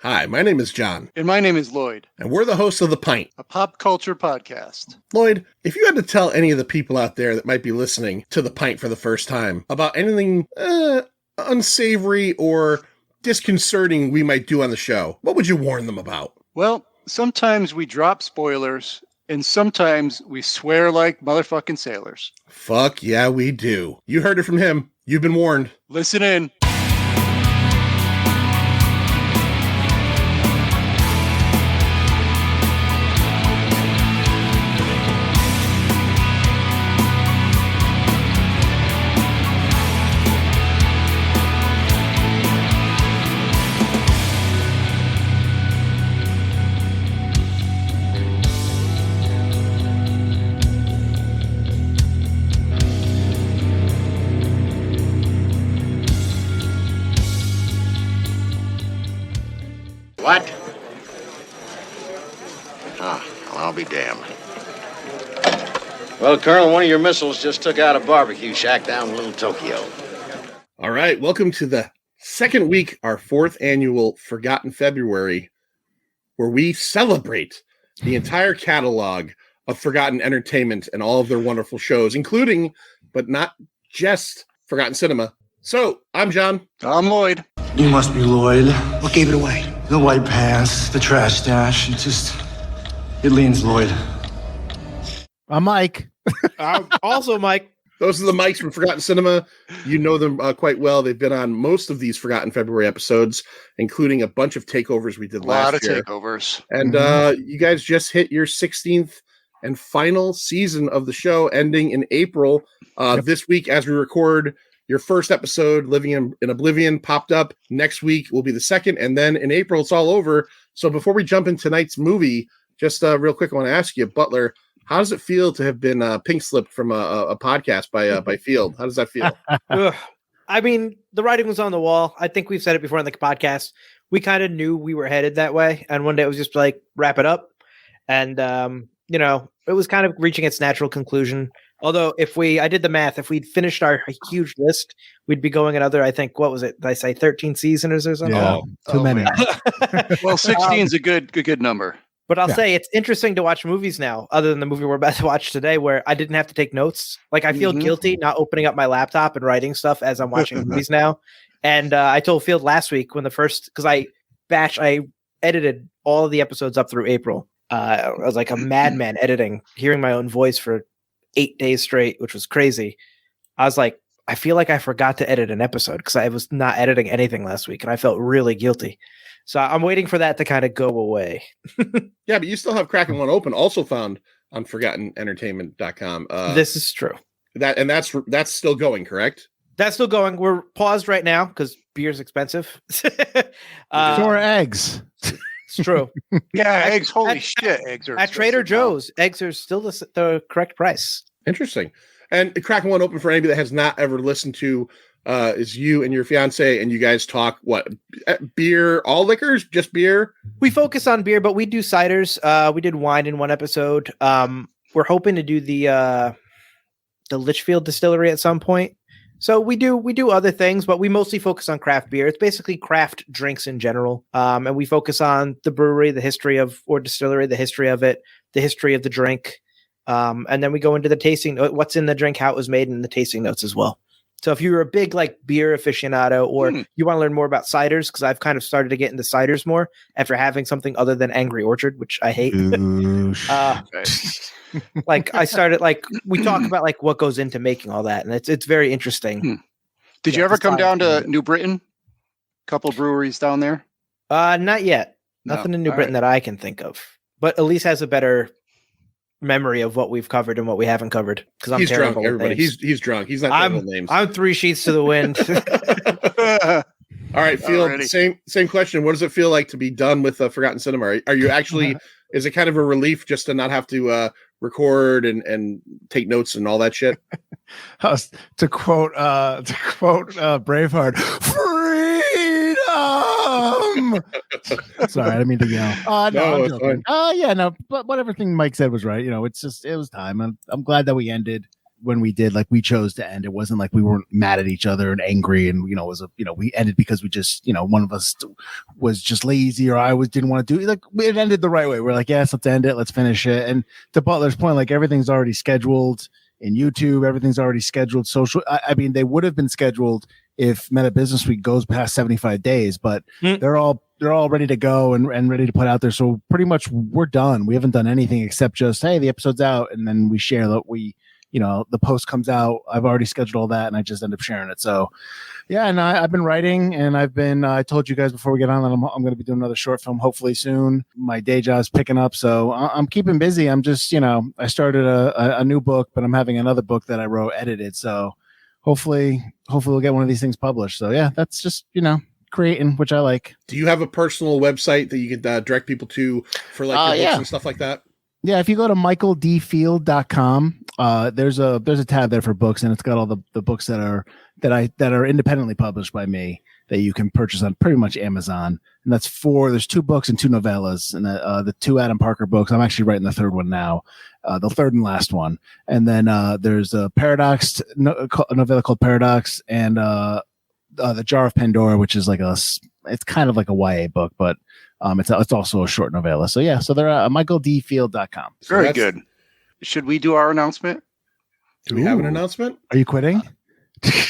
Hi, my name is John. And my name is Lloyd. And we're the hosts of The Pint, a pop culture podcast. Lloyd, if you had to tell any of the people out there that might be listening to The Pint for the first time about anything unsavory or disconcerting we might do on the show, what would you warn them about? Well, sometimes we drop spoilers, and sometimes we swear like motherfucking sailors. Fuck yeah, we do. You heard it from him. You've been warned. Listen in. What? Well, I'll be damned. Well, Colonel, one of your missiles just took out a barbecue shack down in Little Tokyo. All right, welcome to the second week, our fourth annual Forgotten February, where we celebrate the entire catalog of Forgotten Entertainment and all of their wonderful shows, including, but not just, Forgotten Cinema. So, I'm John. I'm Lloyd. You must be Lloyd. What gave it away? The white pants, the trash stash, it leans Lloyd. I'm Mike. Also Mike. Those are the Mikes from Forgotten Cinema. You know them quite well. They've been on most of these Forgotten February episodes, including a bunch of takeovers we did last year. A lot of takeovers. And you guys just hit your 16th and final season of the show, ending in April. This week, as we record, your first episode, Living in Oblivion, popped up. Next week will be the second, and then in April, it's all over. So before we jump into tonight's movie, just real quick, I want to ask you, Butler, how does it feel to have been pink slipped from a podcast by Field? How does that feel? I mean, the writing was on the wall. I think we've said it before on the podcast. We kind of knew we were headed that way, and one day it was just like, wrap it up. And, it was kind of reaching its natural conclusion. Although I did the math, if we'd finished our huge list, we'd be going another, I think, what was it? Did I say 13 seasons or something? Yeah, too many. Well, 16 is a good number. But I'll say it's interesting to watch movies now, other than the movie we're about to watch today, where I didn't have to take notes. Like, I feel guilty not opening up my laptop and writing stuff as I'm watching movies now. And I told Field last week because I edited all of the episodes up through April. I was like a madman editing, hearing my own voice for 8 days straight, which was crazy. I was like, I feel like I forgot to edit an episode because I was not editing anything last week, and I felt really guilty. So I'm waiting for that to kind of go away. Yeah, but you still have Cracking One Open, also found on ForgottenEntertainment.com. This is true. That's still going, correct? That's still going. We're paused right now because beer's expensive. So are eggs. It's true. Yeah, eggs. Holy shit, eggs are at Trader Joe's. Eggs are still the correct price. Interesting. And Cracking One Open, for anybody that has not ever listened to, is you and your fiance, and you guys talk what, beer, all liquors, just beer. We focus on beer, but we do ciders. We did wine in one episode. We're hoping to do the Litchfield distillery at some point. So we do other things, but we mostly focus on craft beer. It's basically craft drinks in general. And we focus on the brewery, the history of, or distillery, the history of it, the history of the drink. And then we go into the tasting, what's in the drink, how it was made, and the tasting notes as well. So if you're a big like beer aficionado, or you want to learn more about ciders, because I've kind of started to get into ciders more after having something other than Angry Orchard, which I hate. Like I started, like we talk about like what goes into making all that, and it's very interesting. Did you ever come down to New Britain? Couple breweries down there? Not yet. Nothing in New Britain that I can think of. But Elise has a better memory of what we've covered and what we haven't covered. Because I'm terrible drunk, everybody. He's drunk. He's not terrible names. I'm 3 sheets to the wind. All right, Field. Same question. What does it feel like to be done with Forgotten Cinema? Are you actually? Is it kind of a relief just to not have to record and take notes and all that shit? To quote Braveheart, freedom. Sorry, I didn't mean to yell. No, I'm joking. But everything Mike said was right. You know, it was time. I'm glad that we ended when we did, like we chose to end. It wasn't like we weren't mad at each other and angry, and it was we ended because we just one of us was just lazy, or didn't want to do it. Like it ended the right way. We're like, yes, let's end it, let's finish it. And to Butler's point, like everything's already scheduled in YouTube, everything's already scheduled social. I mean, they would have been scheduled if Meta Business Week goes past 75 days, but they're all ready to go and ready to put out there. So pretty much we're done. We haven't done anything except just, hey, the episode's out, and then we share that the post comes out. I've already scheduled all that, and I just end up sharing it. So yeah, and I've been writing, and I told you guys before we get on that I'm going to be doing another short film hopefully soon. My day job's picking up, so I'm keeping busy. I'm just, I started a new book, but I'm having another book that I wrote edited. So hopefully we'll get one of these things published. So yeah, that's just, creating, which I like. Do you have a personal website that you can direct people to for like your books and stuff like that? Yeah, if you go to michaeldfield.com, there's a tab there for books, and it's got all the books that are independently published by me that you can purchase on pretty much Amazon. And there's 2 books and 2 novellas, and the 2 Adam Parker books. I'm actually writing the 3rd one now, the 3rd and last one. And then there's a a novella called Paradox, and the Jar of Pandora, which is it's kind of like a YA book, but it's also a short novella. So yeah, so they're michaeldfield.com. So very good. Should we do our announcement? Do we have an announcement? Are you quitting?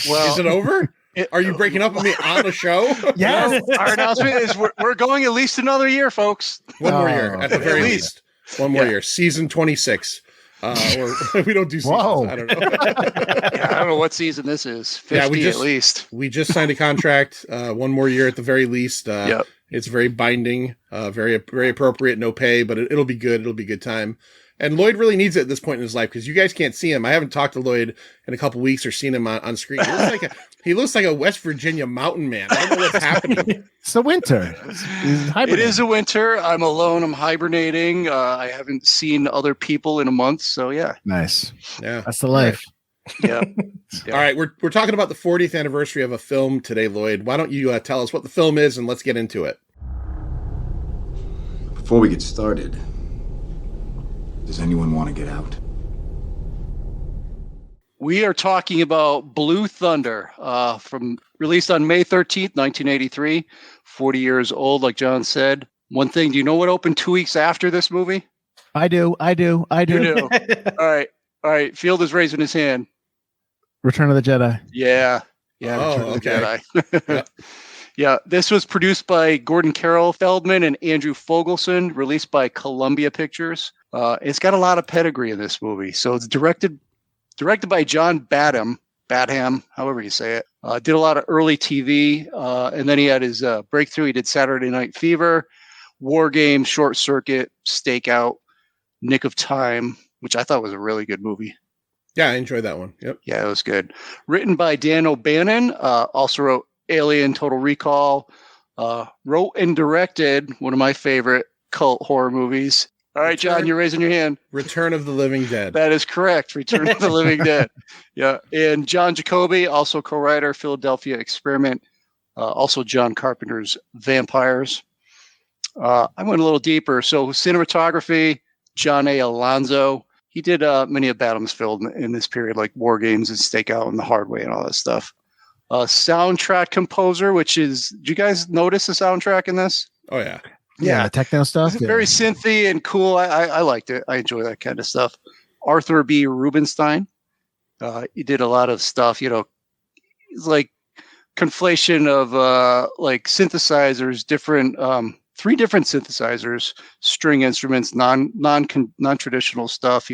Well, is it over? Are you breaking up with me on the show? Yes. No, our announcement is we're going at least another year, folks. One more year, at the very least. One more year. Season 26. Or we don't do seasons. Whoa. I don't know. I don't know what season this is. 50 at least. We just signed a contract. One more year at the very least. Yep. It's very binding, very appropriate, no pay, but it'll be good. It'll be a good time. And Lloyd really needs it at this point in his life because you guys can't see him. I haven't talked to Lloyd in a couple weeks or seen him on screen. He looks like a West Virginia mountain man. I don't know what's happening. It's the winter. It is a winter. I'm alone. I'm hibernating. I haven't seen other people in a month. So yeah. Nice. Yeah. That's the life. Yeah. All right. We're talking about the 40th anniversary of a film today, Lloyd. Why don't you tell us what the film is and let's get into it. Before we get started, does anyone want to get out? We are talking about Blue Thunder, released on May 13th, 1983, 40 years old, like John said. One thing, do you know what opened 2 weeks after this movie? I do. You do. All right. Field is raising his hand. Return of the Jedi. Yeah. Oh, Return of the okay. Jedi. Yeah, this was produced by Gordon Carroll Feldman and Andrew Fogelson, released by Columbia Pictures. It's got a lot of pedigree in this movie. So it's directed by John Badham, however you say it. Did a lot of early TV, and then he had his breakthrough. He did Saturday Night Fever, War Games, Short Circuit, Stakeout, Nick of Time, which I thought was a really good movie. Yeah, I enjoyed that one. Yep. Yeah, it was good. Written by Dan O'Bannon, also wrote Alien, Total Recall, wrote and directed one of my favorite cult horror movies. All right, John, you're raising your hand. Return of the Living Dead. That is correct. Return of the Living Dead. Yeah. And John Jacoby, also co-writer, Philadelphia Experiment, also John Carpenter's Vampires. I went a little deeper. So cinematography, John A. Alonzo. He did many of Badham's films in this period, like War Games and Stakeout and The Hard Way and all that stuff. Soundtrack composer, did you guys notice the soundtrack in this? Oh, yeah. Yeah, techno stuff. It's very synthy and cool. I liked it. I enjoy that kind of stuff. Arthur B. Rubinstein. He did a lot of stuff, it's like conflation of like synthesizers, different 3 different synthesizers, string instruments, non-traditional stuff.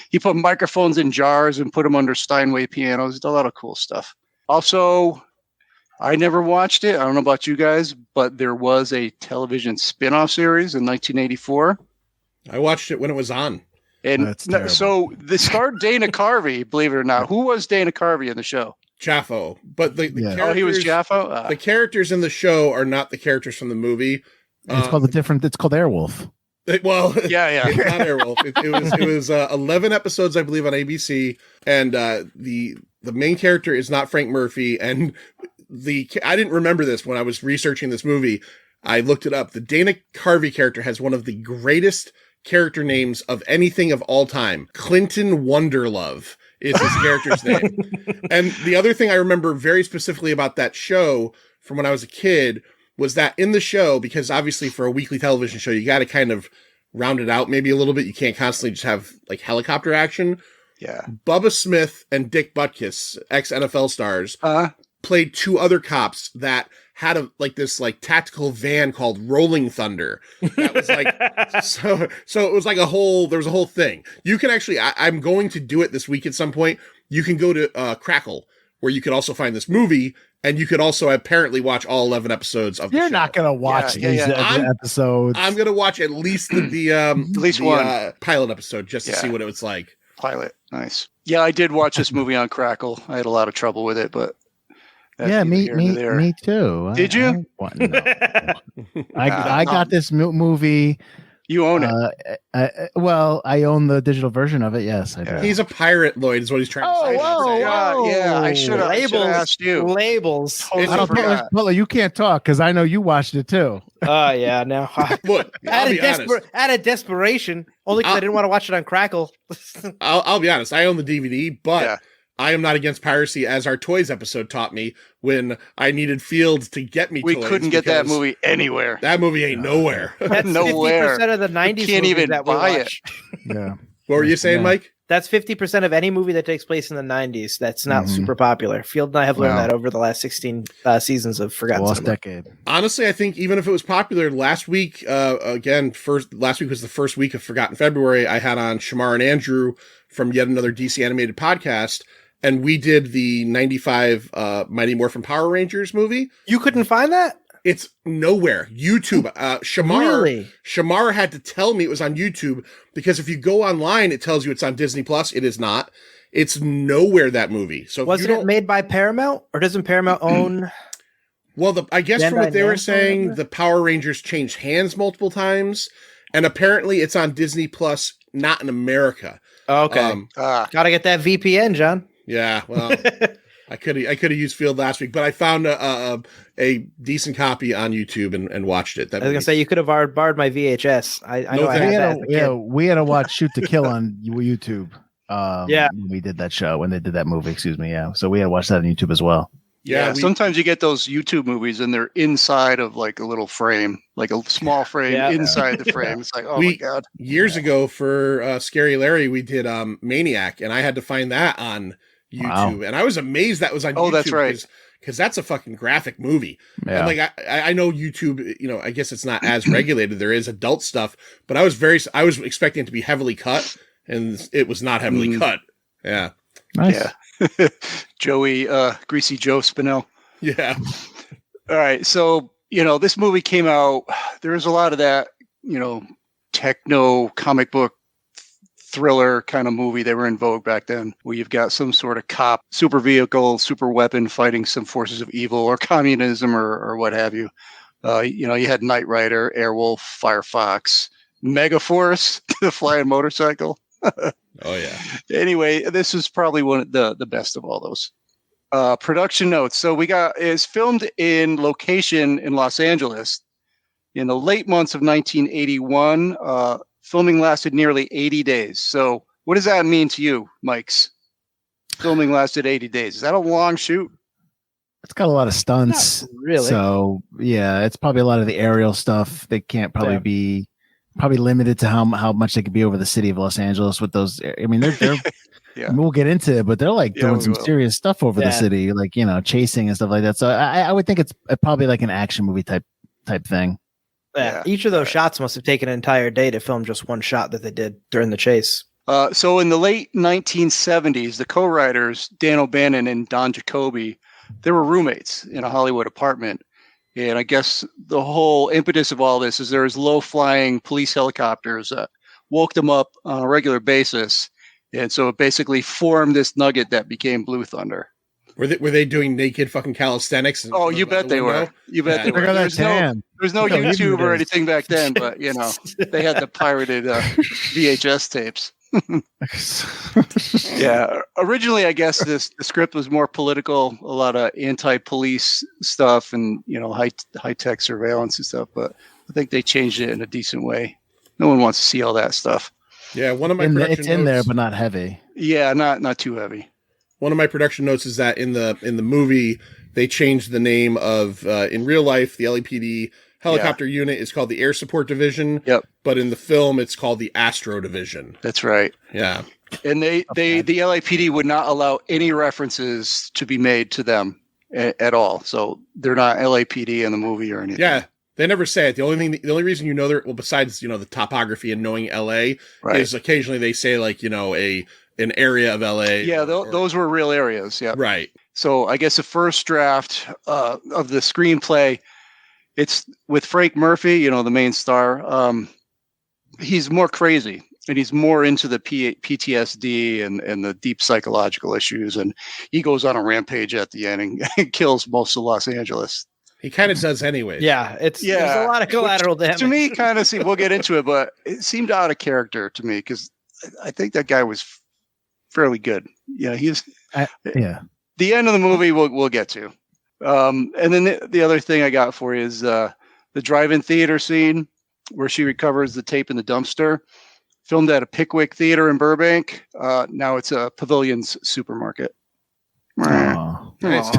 He put microphones in jars and put them under Steinway pianos. He did a lot of cool stuff. Also, I never watched it. I don't know about you guys, but there was a television spin-off series in 1984. I watched it when it was on. And so this starred Dana Carvey, believe it or not. Who was Dana Carvey in the show? Jaffo. But the characters, he was Jaffo? The characters in the show are not the characters from the movie. It's called Airwolf. Yeah. It's not Airwolf. It was 11 episodes, I believe, on ABC. And the main character is not Frank Murphy. And I didn't remember this when I was researching this movie. I looked it up. The Dana Carvey character has one of the greatest character names of anything of all time. Clinton Wonderlove is his character's name. And the other thing I remember very specifically about that show from when I was a kid was that in the show, because obviously for a weekly television show, you got to kind of round it out maybe a little bit. You can't constantly just have like helicopter action. Yeah. Bubba Smith and Dick Butkus, ex-NFL stars, played two other cops that had this tactical van called Rolling Thunder. That was like, so it was like there was a whole thing. You can actually, I'm going to do it this week at some point. You can go to Crackle, where you could also find this movie, and you could also apparently watch all 11 episodes of the show. You're not going to watch these episodes. I'm going to watch at least one pilot episode just to see what it was like. Pilot. Nice. Yeah, I did watch this movie on Crackle. I had a lot of trouble with it, but me too. Did you? I got this movie. You own it. I own the digital version of it. Yes, I do. He's a pirate, Lloyd, is what he's trying to say. Yeah, I should have asked you. Labels. Totally you can't talk because I know you watched it too. Oh, yeah, no. Look, out of desperation, only because I didn't want to watch it on Crackle. I'll be honest, I own the DVD, but I am not against piracy, as our Toys episode taught me when I needed Fields to get me we toys. We couldn't get that movie anywhere. That movie ain't nowhere. That's nowhere. 50% of the 90s. You can't even buy it. Yeah. What were you saying, Mike? That's 50% of any movie that takes place in the 90s that's not super popular. Field and I have learned that over the last 16 seasons of Forgotten Lost Cinema. decade. Honestly, I think even if it was popular last week, last week was the first week of Forgotten February. I had on Shamar and Andrew from yet another DC animated podcast, and we did the 95 Mighty Morphin Power Rangers movie. You couldn't find that? It's nowhere. YouTube. Shamar had to tell me it was on YouTube, because if you go online, it tells you it's on Disney Plus. It is not. It's nowhere, that movie. So wasn't it made by Paramount, or doesn't Paramount own? Well, I guess from what they were saying, the Power Rangers changed hands multiple times, and apparently it's on Disney Plus, not in America. Okay. Gotta get that VPN, John. Yeah, well, I could have used Field last week, but I found a decent copy on YouTube and watched it. I was gonna say you could have borrowed my VHS. We had to watch Shoot to Kill on YouTube. When we did that show, when they did that movie, excuse me. Yeah, so we had to watch that on YouTube as well. Yeah, sometimes you get those YouTube movies and they're inside of like a little frame, like a small frame inside the frame. It's like, my God. Years ago for Scary Larry, we did Maniac, and I had to find that on YouTube. And I was amazed that was on YouTube. Oh, that's right. Because that's a fucking graphic movie. Yeah. And I know YouTube, I guess it's not as regulated. There is adult stuff, but I was expecting it to be heavily cut, and it was not heavily cut. Yeah. Nice. Yeah. Joey, Greasy Joe Spinell. Yeah. All right. So, this movie came out. There was a lot of that, techno comic book thriller kind of movie. They were in vogue back then, where you've got some sort of cop, super vehicle, super weapon fighting some forces of evil or communism or what have you. You had Knight Rider, Airwolf, Firefox, Megaforce, the flying motorcycle. Oh yeah. Anyway, this is probably one of the best of all those. Production notes. So it's filmed in location in Los Angeles in the late months of 1981. Filming lasted nearly 80 days. So what does that mean to you, Mike's? Filming lasted 80 days. Is that a long shoot? It's got a lot of stunts. Not really. So yeah, it's probably a lot of the aerial stuff. They can't probably be limited to how much they could be over the city of Los Angeles with those. I mean, they're we'll get into it, but they're like doing some serious stuff over the city, like, chasing and stuff like that. So I would think it's probably like an action movie type thing. Yeah. Each of those shots must have taken an entire day to film just one shot that they did during the chase. So in the late 1970s, the co-writers, Dan O'Bannon and Don Jacoby, they were roommates in a Hollywood apartment. And I guess the whole impetus of all this is there's low-flying police helicopters that woke them up on a regular basis. And so it basically formed this nugget that became Blue Thunder. Were they doing naked fucking calisthenics? You bet they were. You bet they were. There's no YouTube or anything back then, but they had the pirated VHS tapes. Yeah. Originally, I guess the script was more political, a lot of anti-police stuff and high-tech surveillance and stuff. But I think they changed it in a decent way. No one wants to see all that stuff. Yeah, one of my it's in there, but not heavy. Yeah, not too heavy. One of my production notes is that in the movie they changed the name of in real life the LAPD helicopter unit is called the Air Support Division. Yep. But in the film it's called the Astro Division. That's right. Yeah. And the LAPD would not allow any references to be made to them at all. So they're not LAPD in the movie or anything. Yeah. They never say it. The only reason you know they're, well, besides, the topography and knowing LA is occasionally they say like, an area of LA. Yeah. Those were real areas. Yeah. Right. So I guess the first draft of the screenplay, it's with Frank Murphy, the main star. He's more crazy and he's more into the PTSD and the deep psychological issues. And he goes on a rampage at the end and kills most of Los Angeles. He kind of does anyway. Yeah, there's a lot of collateral damage. To me, kind of seemed, we'll get into it, but it seemed out of character to me because I think that guy was fairly good. Yeah, the end of the movie we'll get to. And then the other thing I got for you is the drive-in theater scene where she recovers the tape in the dumpster. Filmed at a Pickwick Theater in Burbank. Now it's a Pavilion's supermarket. Oh. Nice.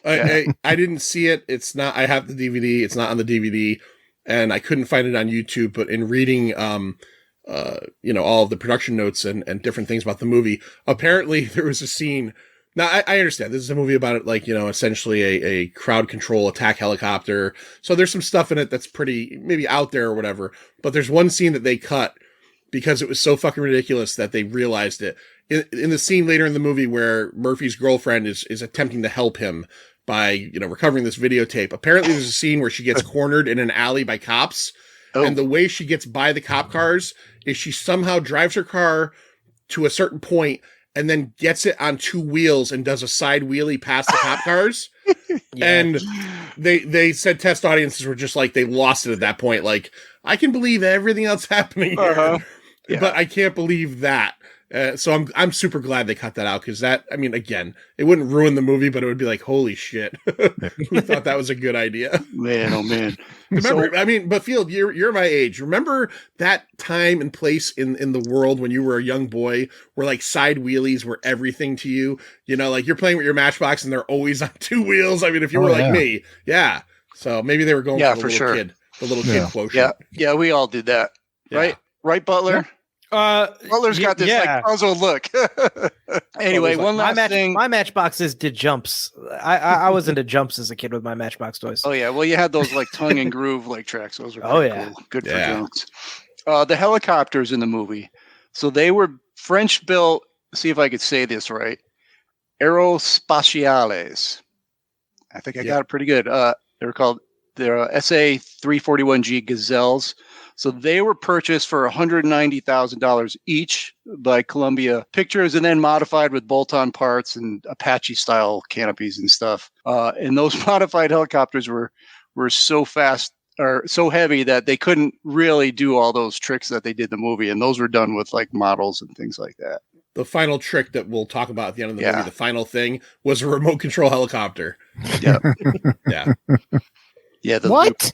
I didn't see it. It's not. I have the DVD. It's not on the DVD, and I couldn't find it on YouTube. But in reading, all of the production notes and different things about the movie, apparently there was a scene. Now I understand this is a movie about it, like essentially a crowd control attack helicopter. So there's some stuff in it that's pretty maybe out there or whatever. But there's one scene that they cut because it was so fucking ridiculous that they realized it. In the scene later in the movie where Murphy's girlfriend is attempting to help him by, recovering this videotape. Apparently there's a scene where she gets cornered in an alley by cops. Oh. And the way she gets by the cop cars is she somehow drives her car to a certain point and then gets it on two wheels and does a side wheelie past the cop cars. Yeah. And they said test audiences were just like, they lost it at that point. Like, I can believe everything else happening here, but I can't believe that. So I'm super glad they cut that out because again, it wouldn't ruin the movie, but it would be like, holy shit, who thought that was a good idea? Man, oh man! Remember, but Field, you're my age. Remember that time and place in the world when you were a young boy, where like side wheelies were everything to you? Like you're playing with your Matchbox and they're always on two wheels. I mean, if you were like me, yeah. So maybe they were going for the little kid quotient. Yeah, we all did that, right? Right, Butler. Yeah. Butler's got this like puzzled look. Anyway, one last thing. My Matchboxes did jumps. I was into jumps as a kid with my Matchbox toys. Oh yeah, well you had those like tongue and groove like tracks. Those were cool. Good for jumps. The helicopters in the movie, so they were French built. See if I could say this right. Aerospatiales. I think I got it pretty good. They were called SA-341G Gazelles. So they were purchased for $190,000 each by Columbia Pictures and then modified with bolt-on parts and Apache-style canopies and stuff. And those modified helicopters were so fast or so heavy that they couldn't really do all those tricks that they did in the movie. And those were done with like models and things like that. The final trick that we'll talk about at the end of the movie, the final thing, was a remote control helicopter. Yeah. Yeah. What?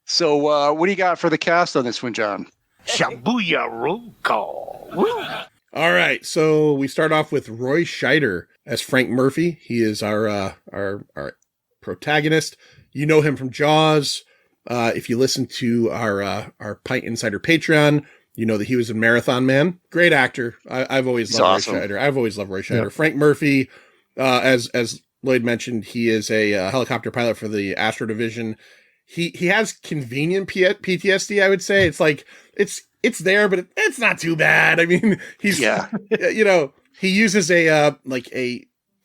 So, what do you got for the cast on this one, John? Shabuya roll call. All right, so we start off with Roy Scheider as Frank Murphy. He is our protagonist. You know him from Jaws. If you listen to our Pint Insider Patreon, you know that he was in Marathon Man. Great actor. I've always loved Roy Scheider. I've always loved Roy Scheider. Yep. Frank Murphy, as Lloyd mentioned, he is a helicopter pilot for the Astro Division. He has convenient PTSD, I would say. It's like, it's there, but it's not too bad. I mean, he's, he uses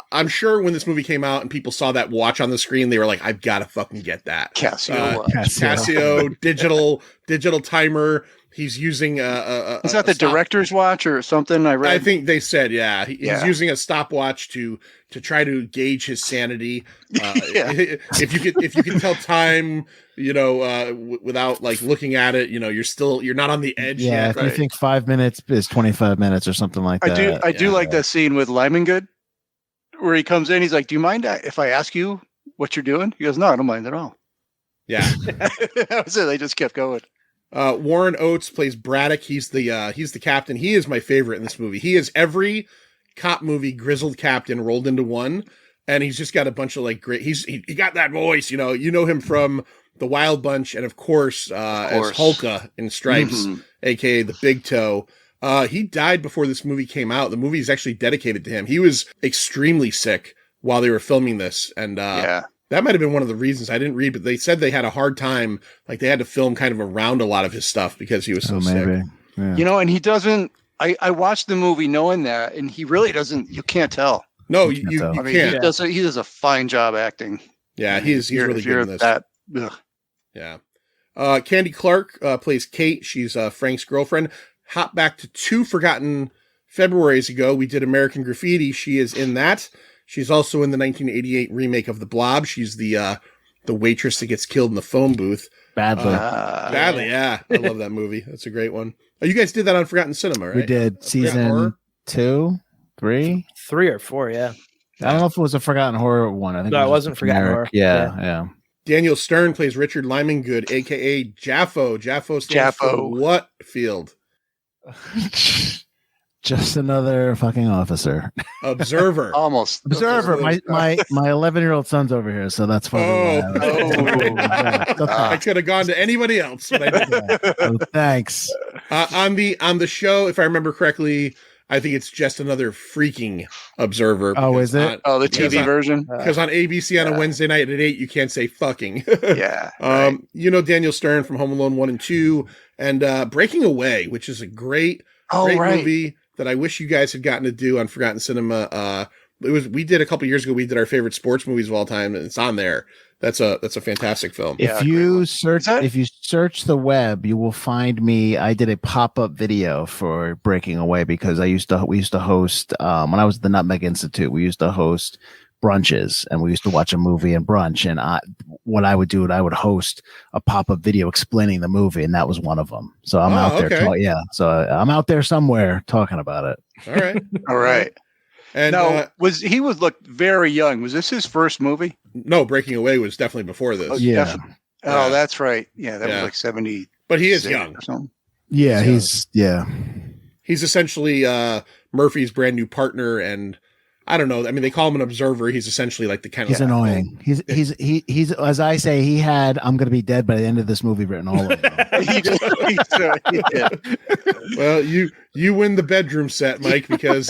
I'm sure when this movie came out and people saw that watch on the screen, they were like, I've got to fucking get that. Casio digital timer. He's using is that the director's watch or something? I think they said, he's using a stopwatch to try to gauge his sanity. If you can tell time, without like looking at it, you're not on the edge. Yeah, yet, if you think 5 minutes is 25 minutes or something like that. I do like that scene with Lyman Good, where he comes in. He's like, "Do you mind if I ask you what you're doing?" He goes, "No, I don't mind at all." Yeah, that was it. They just kept going. Warren Oates plays Braddock. He's the captain. He is my favorite in this movie. He is every cop movie grizzled captain rolled into one, and he's just got a bunch of like great. He got that voice. You know him from the Wild Bunch, and of course. As Hulka in Stripes, aka the Big Toe. He died before this movie came out. The movie is actually dedicated to him. He was extremely sick while they were filming this, and that might have been one of the reasons I didn't read, but they said they had a hard time. Like they had to film kind of around a lot of his stuff because he was so sick. Yeah. And he doesn't, I watched the movie knowing that, and he really doesn't, you can't tell. No, you I mean, can't. he does a fine job acting. Yeah, he's really good in this. Yeah. Candy Clark plays Kate. She's Frank's girlfriend. Hop back to 2 forgotten Februaries ago. We did American Graffiti. She is in that. She's also in the 1988 remake of The Blob. She's the waitress that gets killed in the phone booth. Badly. Yeah. I love that movie. That's a great one. Oh, you guys did that on Forgotten Cinema, right? We did season 2, 3? 3 or 4, yeah. I don't know if it was a Forgotten Horror one. I think No, it wasn't Forgotten Horror. Yeah. Daniel Stern plays Richard Lymangood, a.k.a. Jaffo. Jaffo stands for what field? Just another fucking officer. Observer. Almost. Observer. My 11-year-old son's over here, so that's funny. I could have gone to anybody else, but I didn't. Thanks. On the show, if I remember correctly, I think it's just another freaking observer. Oh, is it? The TV version? Because on ABC on a Wednesday night at 8, you can't say fucking. Yeah. Right. Daniel Stern from Home Alone 1 and 2, and Breaking Away, which is a great movie that I wish you guys had gotten to do on Forgotten Cinema. We did a couple years ago. We did our favorite sports movies of all time, and it's on there. That's a fantastic film. If you search the web, you will find me. I did a pop-up video for Breaking Away because we used to host when I was at the Nutmeg Institute. We used to host brunches, and we used to watch a movie and brunch. And what I would do, I would host a pop-up video explaining the movie, and that was one of them. So I'm out there. So I'm out there somewhere talking about it. All right. All right. And now, he would look very young. Was this his first movie? No, Breaking Away was definitely before this. Yeah. Oh, that's right. Yeah, that was like 70. But he is young. Or something. Yeah, he's essentially Murphy's brand new partner, and I don't know. I mean, they call him an observer. He's essentially like the kind of. He's annoying. He's as I say. He had "I'm going to be dead by the end of this movie" written all over him. He did. Well, you win the bedroom set, Mike, because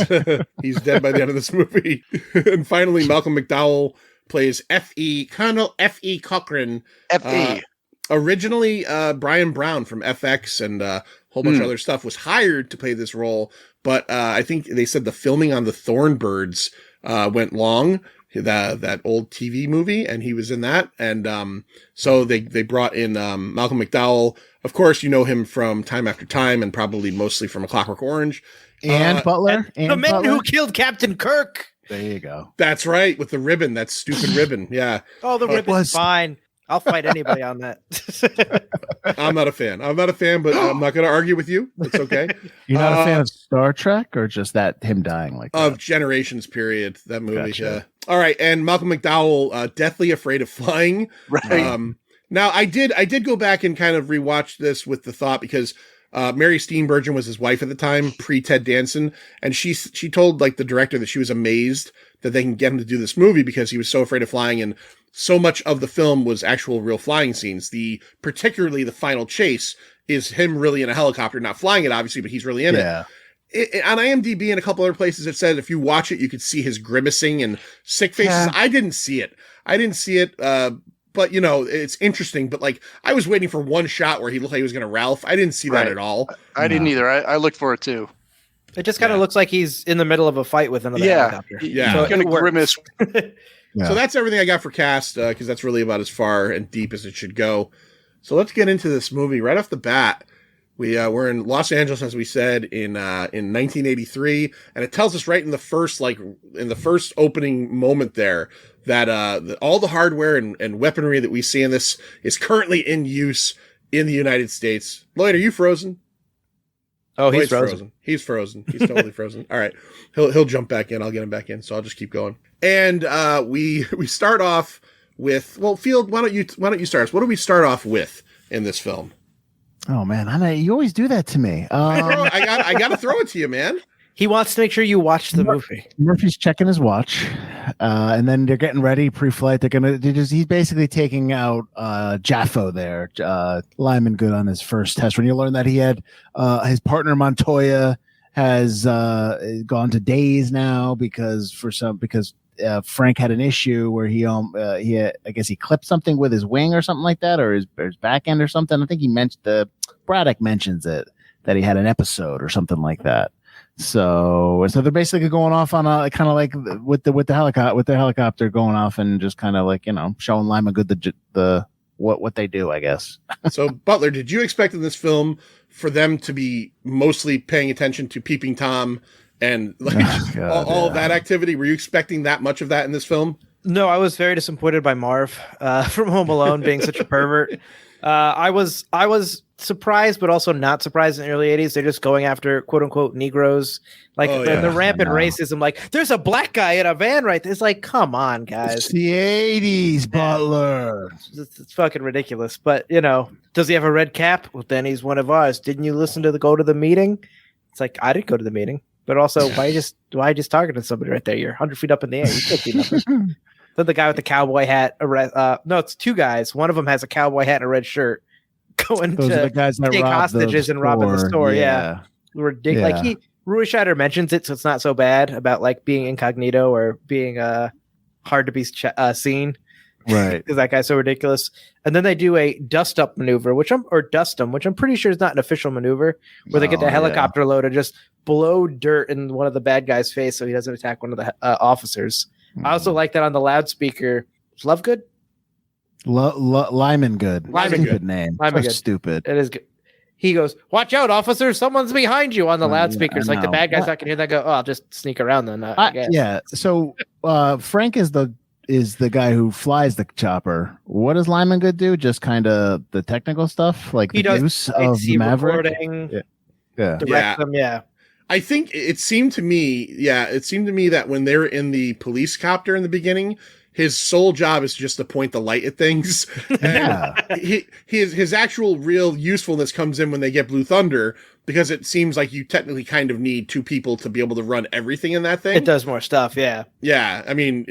he's dead by the end of this movie. And finally, Malcolm McDowell plays Colonel F.E. Cochran. F.E. Originally, Brian Brown from FX and a whole bunch of other stuff was hired to play this role, but I think they said the filming on the Thornbirds went long. That old TV movie, and he was in that, and so they brought in Malcolm McDowell. Of course, you know him from Time After Time, and probably mostly from A Clockwork Orange. And Butler, and the man who killed Captain Kirk. There you go. That's right, with the ribbon, that stupid ribbon. Yeah. Oh, the ribbon's fine. I'll fight anybody on that. I'm not a fan, but I'm not going to argue with you. It's okay. You're not a fan of Star Trek, or just that him dying like that? Of Generations period, that movie. Gotcha. All right, and Malcolm McDowell, Deathly Afraid of Flying. Right. Now, I did go back and kind of rewatch this with the thought, because Mary Steenburgen was his wife at the time, pre Ted Danson, and she told like the director that she was amazed that they can get him to do this movie because he was so afraid of flying, and so much of the film was actual real flying scenes. Particularly the final chase is him really in a helicopter, not flying it obviously, but he's really in it. On IMDb and a couple other places, it said if you watch it, you could see his grimacing and sick faces. Yeah. I didn't see it. But you know, it's interesting. But like, I was waiting for one shot where he looked like he was going to Ralph. I didn't see that at all. I didn't either. I looked for it too. It just kind of looks like he's in the middle of a fight with another helicopter. Yeah. So he's going to grimace. So that's everything I got for cast, because that's really about as far and deep as it should go. So let's get into this movie right off the bat. We're in Los Angeles, as we said, in 1983, and it tells us right in the first opening moment there that all the hardware and weaponry that we see in this is currently in use in the United States. Lloyd, are you frozen? Oh, he's frozen. He's frozen. He's totally frozen. All right, he'll jump back in. I'll get him back in. So I'll just keep going. And we start off with, well, Field, why don't you start us? What do we start off with in this film? Oh man, you always do that to me. I got to throw it to you, man. He wants to make sure you watch the movie. Murphy's checking his watch, and then they're getting ready pre-flight. He's basically taking out Jaffo there, Lyman Good on his first test. When you learn that he had his partner Montoya has gone to days now because Frank had an issue where he I guess he clipped something with his wing or something like that, or his back end or something. I think he mentioned Braddock mentions it, that he had an episode or something like that. So they're basically going off on a kind of like with the helicopter going off and just kind of like, showing Lyman Good the what they do, I guess. So Butler, did you expect in this film for them to be mostly paying attention to Peeping Tom and all of that activity? Were you expecting that much of that in this film? No, I was very disappointed by Marv from Home Alone being such a pervert. I was surprised, but also not surprised in the early 80s. They're just going after quote unquote Negroes. Like the rampant racism, like there's a black guy in a van right there. It's like, come on, guys. It's the 80s, Butler. It's fucking ridiculous. But does he have a red cap? Well, then he's one of us. Didn't you listen to go to the meeting? It's like, I didn't go to the meeting. But also, why just targeting somebody right there? You're 100 feet up in the air. You can't see nothing. Then the guy with the cowboy hat. No, it's two guys. One of them has a cowboy hat and a red shirt, going Those to are the guys that take hostages and robbing the store. Yeah. Ridiculous. Like Rui Scheider mentions it, so it's not so bad about like being incognito or being hard to be seen. Right. Because that guy's so ridiculous. And then they do a dust up maneuver, which I'm pretty sure is not an official maneuver, where they get the helicopter load and just blow dirt in one of the bad guy's face so he doesn't attack one of the officers. I also like that on the loudspeaker. Is Lovegood? Lyman Good. Lyman Good name. Lyman So Good. Stupid. It is good. He goes, "Watch out, officer! Someone's behind you!" on the loudspeakers. Like the bad guy's not gonna hear that. Go, "Oh, I'll just sneak around then." I guess. Yeah. So Frank is the guy who flies the chopper. What does Lyman Good do? Just kind of the technical stuff, like he the does use of the Maverick. recording. Yeah. Direct them. Yeah. I think it seemed to me that when they were in the police copter in the beginning, his sole job is just to point the light at things. Yeah. His actual real usefulness comes in when they get Blue Thunder, because it seems like you technically kind of need two people to be able to run everything in that thing. It does more stuff. Yeah. Yeah. I mean,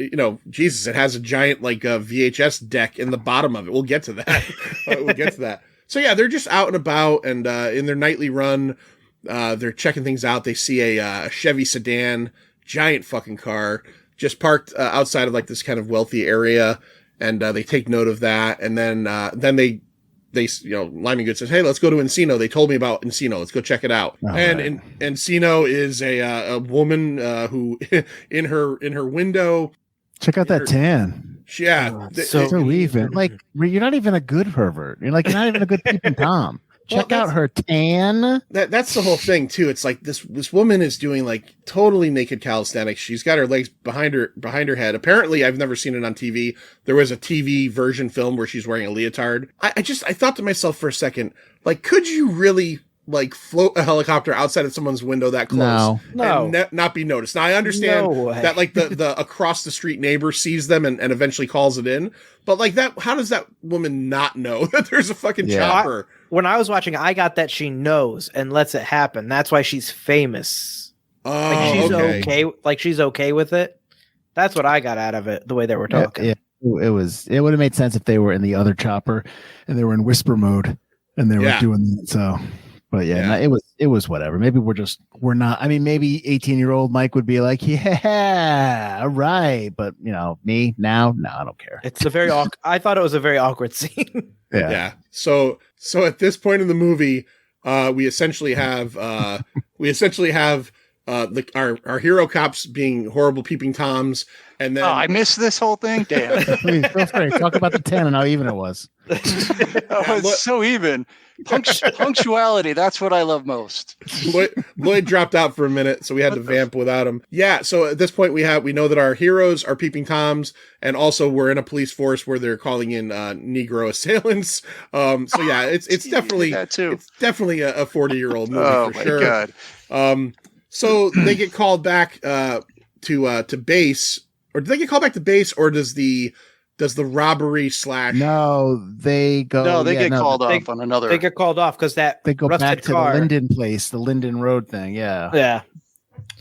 Jesus, it has a giant like VHS deck in the bottom of it. We'll get to that. So yeah, they're just out and about, and in their nightly run, they're checking things out. They see a Chevy sedan, giant fucking car, just parked outside of like this kind of wealthy area, and they take note of that. And then they Lyman Good says, "Hey, let's go to Encino. They told me about Encino. Let's go check it out." And Encino is a woman who in her window. Check out that tan. Yeah, so even like you're not even a good pervert. You're not even a good Peeping Tom. Check out her tan. That's the whole thing too. It's like this woman is doing like totally naked calisthenics. She's got her legs behind her head. Apparently, I've never seen it on TV. There was a TV version film where she's wearing a leotard. I thought to myself for a second, like, could you really like float a helicopter outside of someone's window that close and not be noticed? Now I understand that like the across the street neighbor sees them and eventually calls it in, but like that, how does that woman not know that there's a fucking chopper? When I was watching, I got that she knows and lets it happen. That's why she's famous. Like she's okay. Like she's okay with it. That's what I got out of it. The way they were talking. Yeah. It would have made sense if they were in the other chopper and they were in whisper mode and they were doing that. So. But it was whatever. Maybe we're not. I mean, maybe 18-year-old Mike would be like, yeah, all right. But me now, no, I don't care. It's a very I thought it was a very awkward scene. Yeah. So at this point in the movie, we essentially have our hero cops being horrible Peeping Toms, and then I missed this whole thing. Damn. Please feel free. Talk about the 10 and how even it was. It was so even. Punctuality, that's what I love most. Lloyd dropped out for a minute, so we had to vamp without him. Yeah, so at this point we know that our heroes are Peeping Toms, and also we're in a police force where they're calling in Negro assailants. So yeah, it's definitely a 40-year-old movie for sure. God. So they get called back to base, or do they get called back to base, or does the does the robbery slash? No, they go. No, they get called they- off on another. They get called off because that They go rusted back to car. the Linden place, the Linden Road thing. Yeah. Yeah.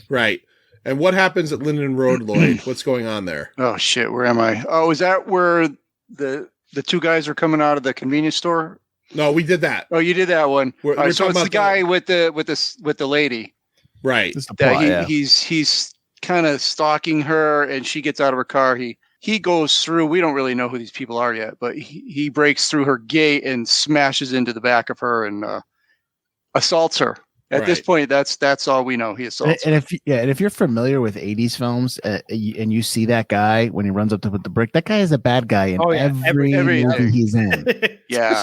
Right. And what happens at Linden Road, Lloyd? What's going on there? Oh shit, where am I? Oh, is that where the two guys are coming out of the convenience store? No, we did that. Oh, you did that one. We're All right, so talking it's the about guy with the lady Right. This is the that plot, yeah. he's kind of stalking her, and she gets out of her car. He goes through. We don't really know who these people are yet, but he breaks through her gate and smashes into the back of her and assaults her. At this Right. point, that's all we know. He assaults her. And if you're familiar with 80s films and you see that guy when he runs up to put the brick, that guy is a bad guy in Oh, yeah. every Everything. movie he's in. Yeah.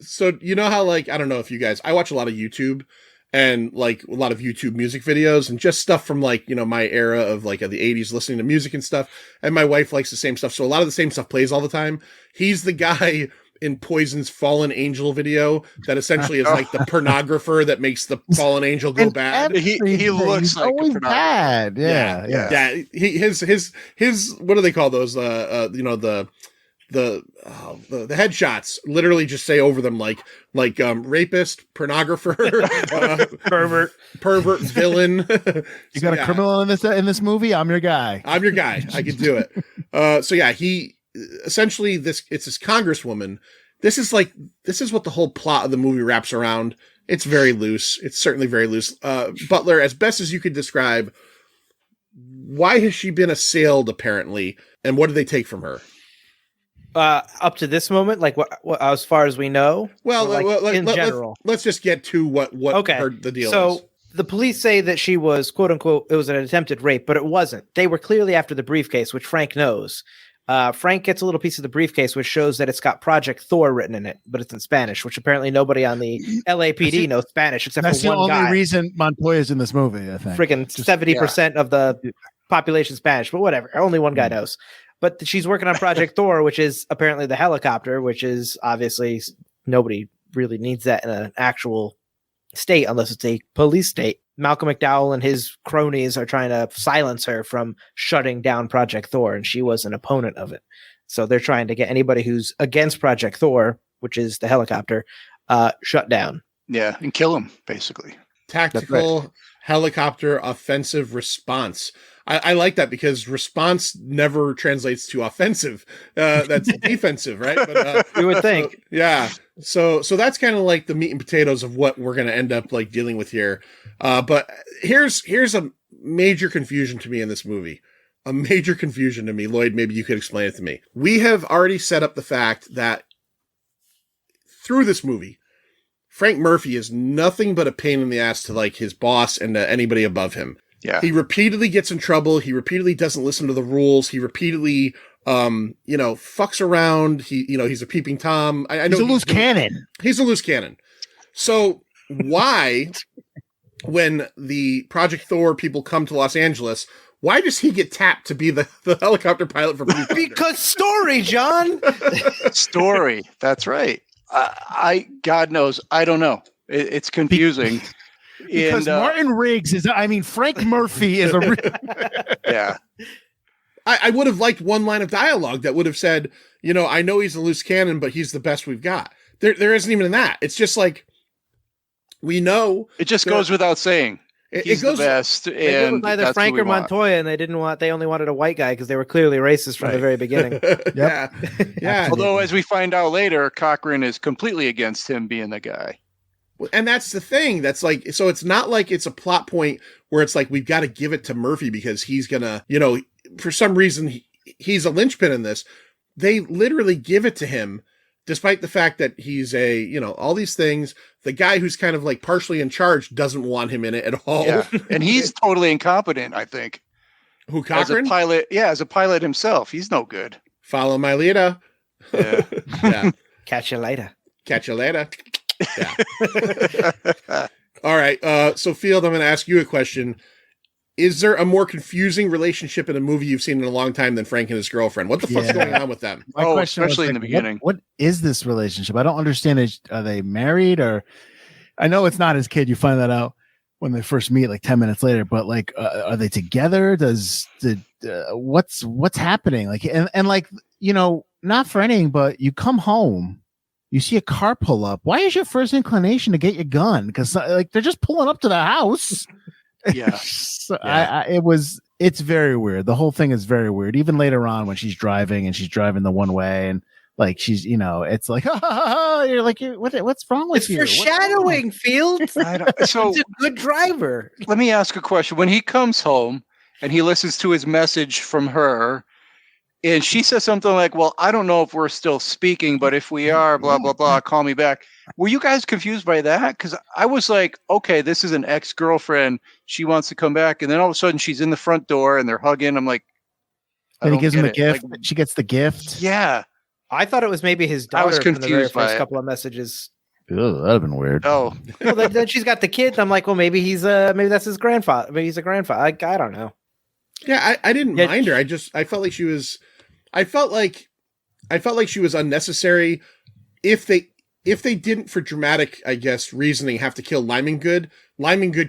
So you know how, like, I don't know if you guys, I watch a lot of YouTube and like a lot of YouTube music videos and just stuff from like, you know, my era of like of the 80s, listening to music and stuff. And my wife likes the same stuff. So a lot of the same stuff plays all the time. He's the guy in Poison's Fallen Angel video that essentially is like the pornographer that makes the fallen angel go bad. He looks He's like a always pornographer. bad. Yeah. Yeah. His what do they call those? You know, the headshots literally just say over them like rapist, pornographer, pervert, villain. You got a criminal in this movie? I'm your guy. I'm your guy. I can do it. So yeah, he essentially it's this congresswoman. This is what the whole plot of the movie wraps around. It's very loose. It's certainly very loose. Butler, as best as you could describe, why has she been assailed apparently, and what did they take from her? Up to this moment, like what as far as we know. Well, like, in general. let's just get to what the deal is. So the police say that she was, quote unquote, it was an attempted rape, but it wasn't. They were clearly after the briefcase, which Frank knows. Frank gets a little piece of the briefcase, which shows that it's got Project Thor written in it, but it's in Spanish, which apparently nobody on the LAPD knows Spanish except That's for the one only guy. reason Montoya's in this movie, I think. Freaking 70% of the population Spanish, but whatever. Only one guy knows. But she's working on Project Thor, which is apparently the helicopter, which is obviously nobody really needs that in an actual state unless it's a police state. Malcolm McDowell and his cronies are trying to silence her from shutting down Project Thor, and she was an opponent of it. So they're trying to get anybody who's against Project Thor, which is the helicopter, shut down. Yeah, and kill him, basically. Tactical helicopter offensive response. I like that because response never translates to offensive. That's defensive, right? But, You would think. So, yeah. So that's kind of like the meat and potatoes of what we're going to end up like dealing with here. But here's a major confusion to me in this movie. A major confusion to me. Lloyd, maybe you could explain it to me. We have already set up the fact that through this movie, Frank Murphy is nothing but a pain in the ass to like his boss and to anybody above him. Yeah. He repeatedly gets in trouble. He repeatedly doesn't listen to the rules. He repeatedly, fucks around. He's a peeping Tom. I know He's a loose cannon. He's a loose cannon. So why, when the Project Thor people come to Los Angeles, why does he get tapped to be the helicopter pilot for Blue Thunder? Because story, John. Story. That's right. God knows. I don't know. It's confusing. Because Martin Riggs Frank Murphy is a. Yeah. I would have liked one line of dialogue that would have said, I know he's a loose cannon, but he's the best we've got. There isn't even that. It's just like, we know. It just goes without saying. He's the best. It was And either that's Frank who or we want. Montoya, and they only wanted a white guy because they were clearly racist from the very beginning. Yeah. Yeah. Although, as we find out later, Cochran is completely against him being the guy. And that's the thing. That's like, so it's not like it's a plot point where it's like, we've got to give it to Murphy because he's gonna, for some reason, he's a linchpin in this. They literally give it to him, despite the fact that he's all these things. The guy who's kind of like partially in charge doesn't want him in it at all. Yeah. And he's totally incompetent, I think. Who, Cochran? As a pilot himself, he's no good. Follow my leader. Yeah. Yeah. Catch you later. Catch you later. Yeah. All right. So Field, I'm going to ask you a question. Is there a more confusing relationship in a movie you've seen in a long time than Frank and his girlfriend? What the fuck's going on with them? My question was, especially in the beginning. What is this relationship? I don't understand. Are they married or? I know it's not his kid. You find that out when they first meet, like 10 minutes later. But like, are they together? What's happening? Like, and like, not for anything, but you come home, you see a car pull up. Why is your first inclination to get your gun? Because they're just pulling up to the house. Yeah. So it's very weird. The whole thing is very weird. Even later on when she's driving the one way and like she's, it's like, you're like, what's wrong with It's you? foreshadowing, Fields. So He's a good driver. let me ask a question. When he comes home and he listens to his message from her, and she says something like, well, I don't know if we're still speaking, but if we are, blah, blah, blah, call me back. Were you guys confused by that? Because I was like, okay, this is an ex-girlfriend. She wants to come back. And then all of a sudden she's in the front door and they're hugging. I'm like, and he gives him a gift. Like, she gets the gift. Yeah. I thought it was maybe his daughter. I was confused from the very by first it. couple of messages. Ugh, that'd have been weird. Oh, Well, then she's got the kids. I'm like, well, maybe maybe that's his grandfather. Maybe he's a grandfather. I don't know. Yeah, I didn't mind her. I felt like she was. I felt like she was unnecessary. If they didn't, for dramatic, I guess, reasoning, have to kill Lyman Good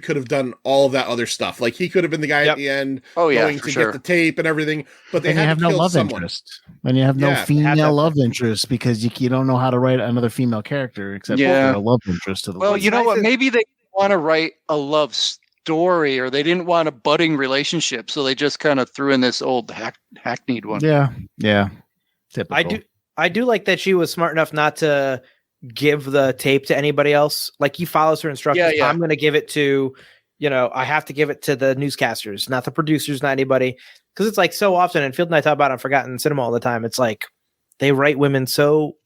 could have done all of that other stuff. Like he could have been the guy at the end, going to get the tape and everything. But they had to kill love someone. Interest, and you have no female love interest because you don't know how to write another female character except for a love interest to the. Well, you know what? Maybe they want to write a love story, or they didn't want a budding relationship, so they just kind of threw in this old hackneyed one. Yeah. Typical. I do like that she was smart enough not to give the tape to anybody else. Like he follows her instructions. Yeah. I'm going to give it to, I have to give it to the newscasters, not the producers, not anybody. Because it's like so often, and Field and I talk about it on Forgotten Cinema all the time. It's like they write women so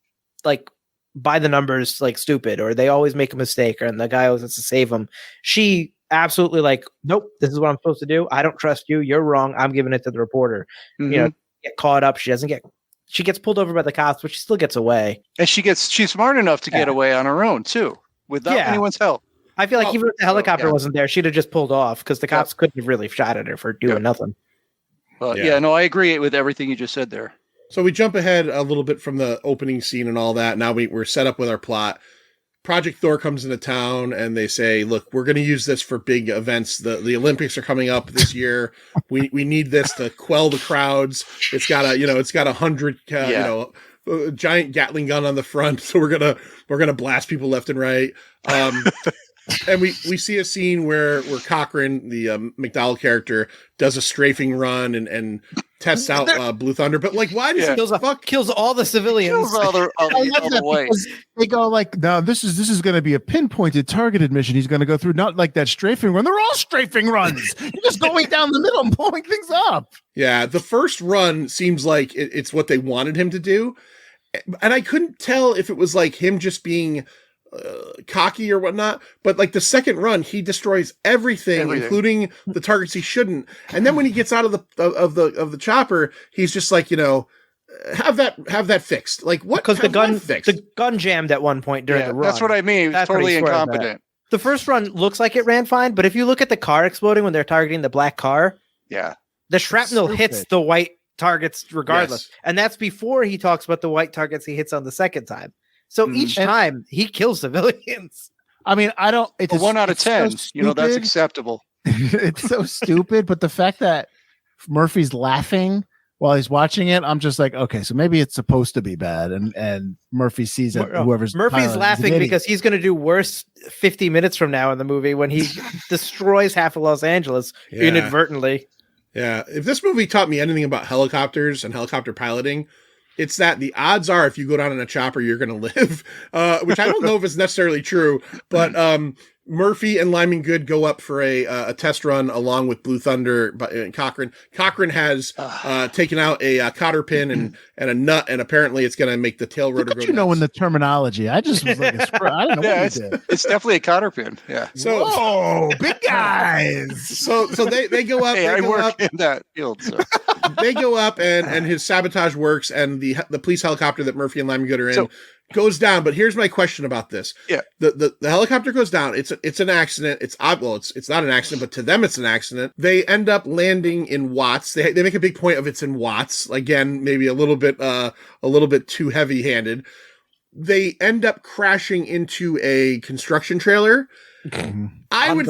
like by the numbers, like stupid, or they always make a mistake, and the guy always has to save them. She absolutely like, nope, this is what I'm supposed to do. I don't trust you. You're wrong. I'm giving it to the reporter. Mm-hmm. Get caught up. She gets pulled over by the cops, but she still gets away. And she's smart enough to get away on her own too, without anyone's help. I feel like even if the helicopter wasn't there, she'd have just pulled off because the cops couldn't have really shot at her for doing nothing. No, I agree with everything you just said there. So we jump ahead a little bit from the opening scene and all that. Now we're set up with our plot. Project Thor comes into town and they say, look, we're going to use this for big events. The Olympics are coming up this year. We need this to quell the crowds. It's got a 100, giant Gatling gun on the front. So we're going to blast people left and right. And we see a scene where Cochran, the McDowell character, does a strafing run and tests out Blue Thunder. But like, why does he kills all the civilians? Kills all the way. They go like, no, this is going to be a pinpointed, targeted mission. He's going to go through, not like that strafing run. They're all strafing runs. You're just going down the middle and blowing things up. Yeah, the first run seems like it's what they wanted him to do, and I couldn't tell if it was like him just being cocky or whatnot, but like the second run he destroys everything including the targets he shouldn't, and then when he gets out of the chopper he's just like, have that fixed. Like what? Because the gun jammed at one point during the run. That's what I mean. It's totally incompetent. The first run looks like it ran fine, but if you look at the car exploding when they're targeting the black car, the shrapnel hits the white targets regardless. And that's before he talks about the white targets he hits on the second time. So each time he kills civilians. I mean, it's 1 out of 10. So that's acceptable. It's so stupid. But the fact that Murphy's laughing while he's watching it, I'm just like, okay, so maybe it's supposed to be bad. And Murphy sees that Murphy's laughing because he's going to do worse 50 minutes from now in the movie when he destroys half of Los Angeles inadvertently. Yeah. If this movie taught me anything about helicopters and helicopter piloting, it's that the odds are if you go down in a chopper, you're going to live, which I don't know if it's necessarily true, but Murphy and Lyman Good go up for a test run along with Blue Thunder and Cochran. Cochran has taken out a cotter pin and a nut, and apparently it's going to make the tail rotor go. You know, in the terminology, I just was like, I don't know what you did. It's definitely a cotter pin. Yeah. So, whoa, big guys. So they go up. Hey, I work in that field. So. They go up, and his sabotage works, and the police helicopter that Murphy and Lyman Good are in goes down. But here's my question about this. Yeah. The helicopter goes down. It's an accident. It's not an accident, but to them it's an accident. They end up landing in Watts. They make a big point of it's in Watts. Again, maybe a little bit too heavy-handed. They end up crashing into a construction trailer. I would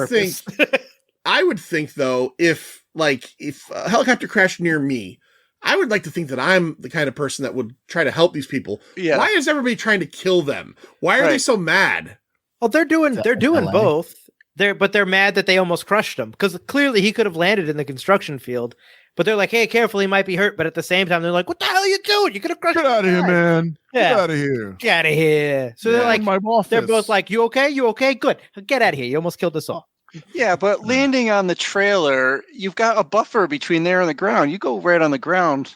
think though, if a helicopter crashed near me, I would like to think that I'm the kind of person that would try to help these people. Yeah. Why is everybody trying to kill them? Why are they so mad? Well, they're doing LA. both. They're mad that they almost crushed him because clearly he could have landed in the construction field. But they're like, hey, careful, he might be hurt. But at the same time, they're like, what the hell are you doing? You could have crushed him. Get out of here, man. Yeah. Get out of here. Get out of here. So they're like, my office. they're both like, you okay? You okay? Good. Get out of here. You almost killed us all. Yeah, but landing on the trailer, you've got a buffer between there and the ground. You go right on the ground,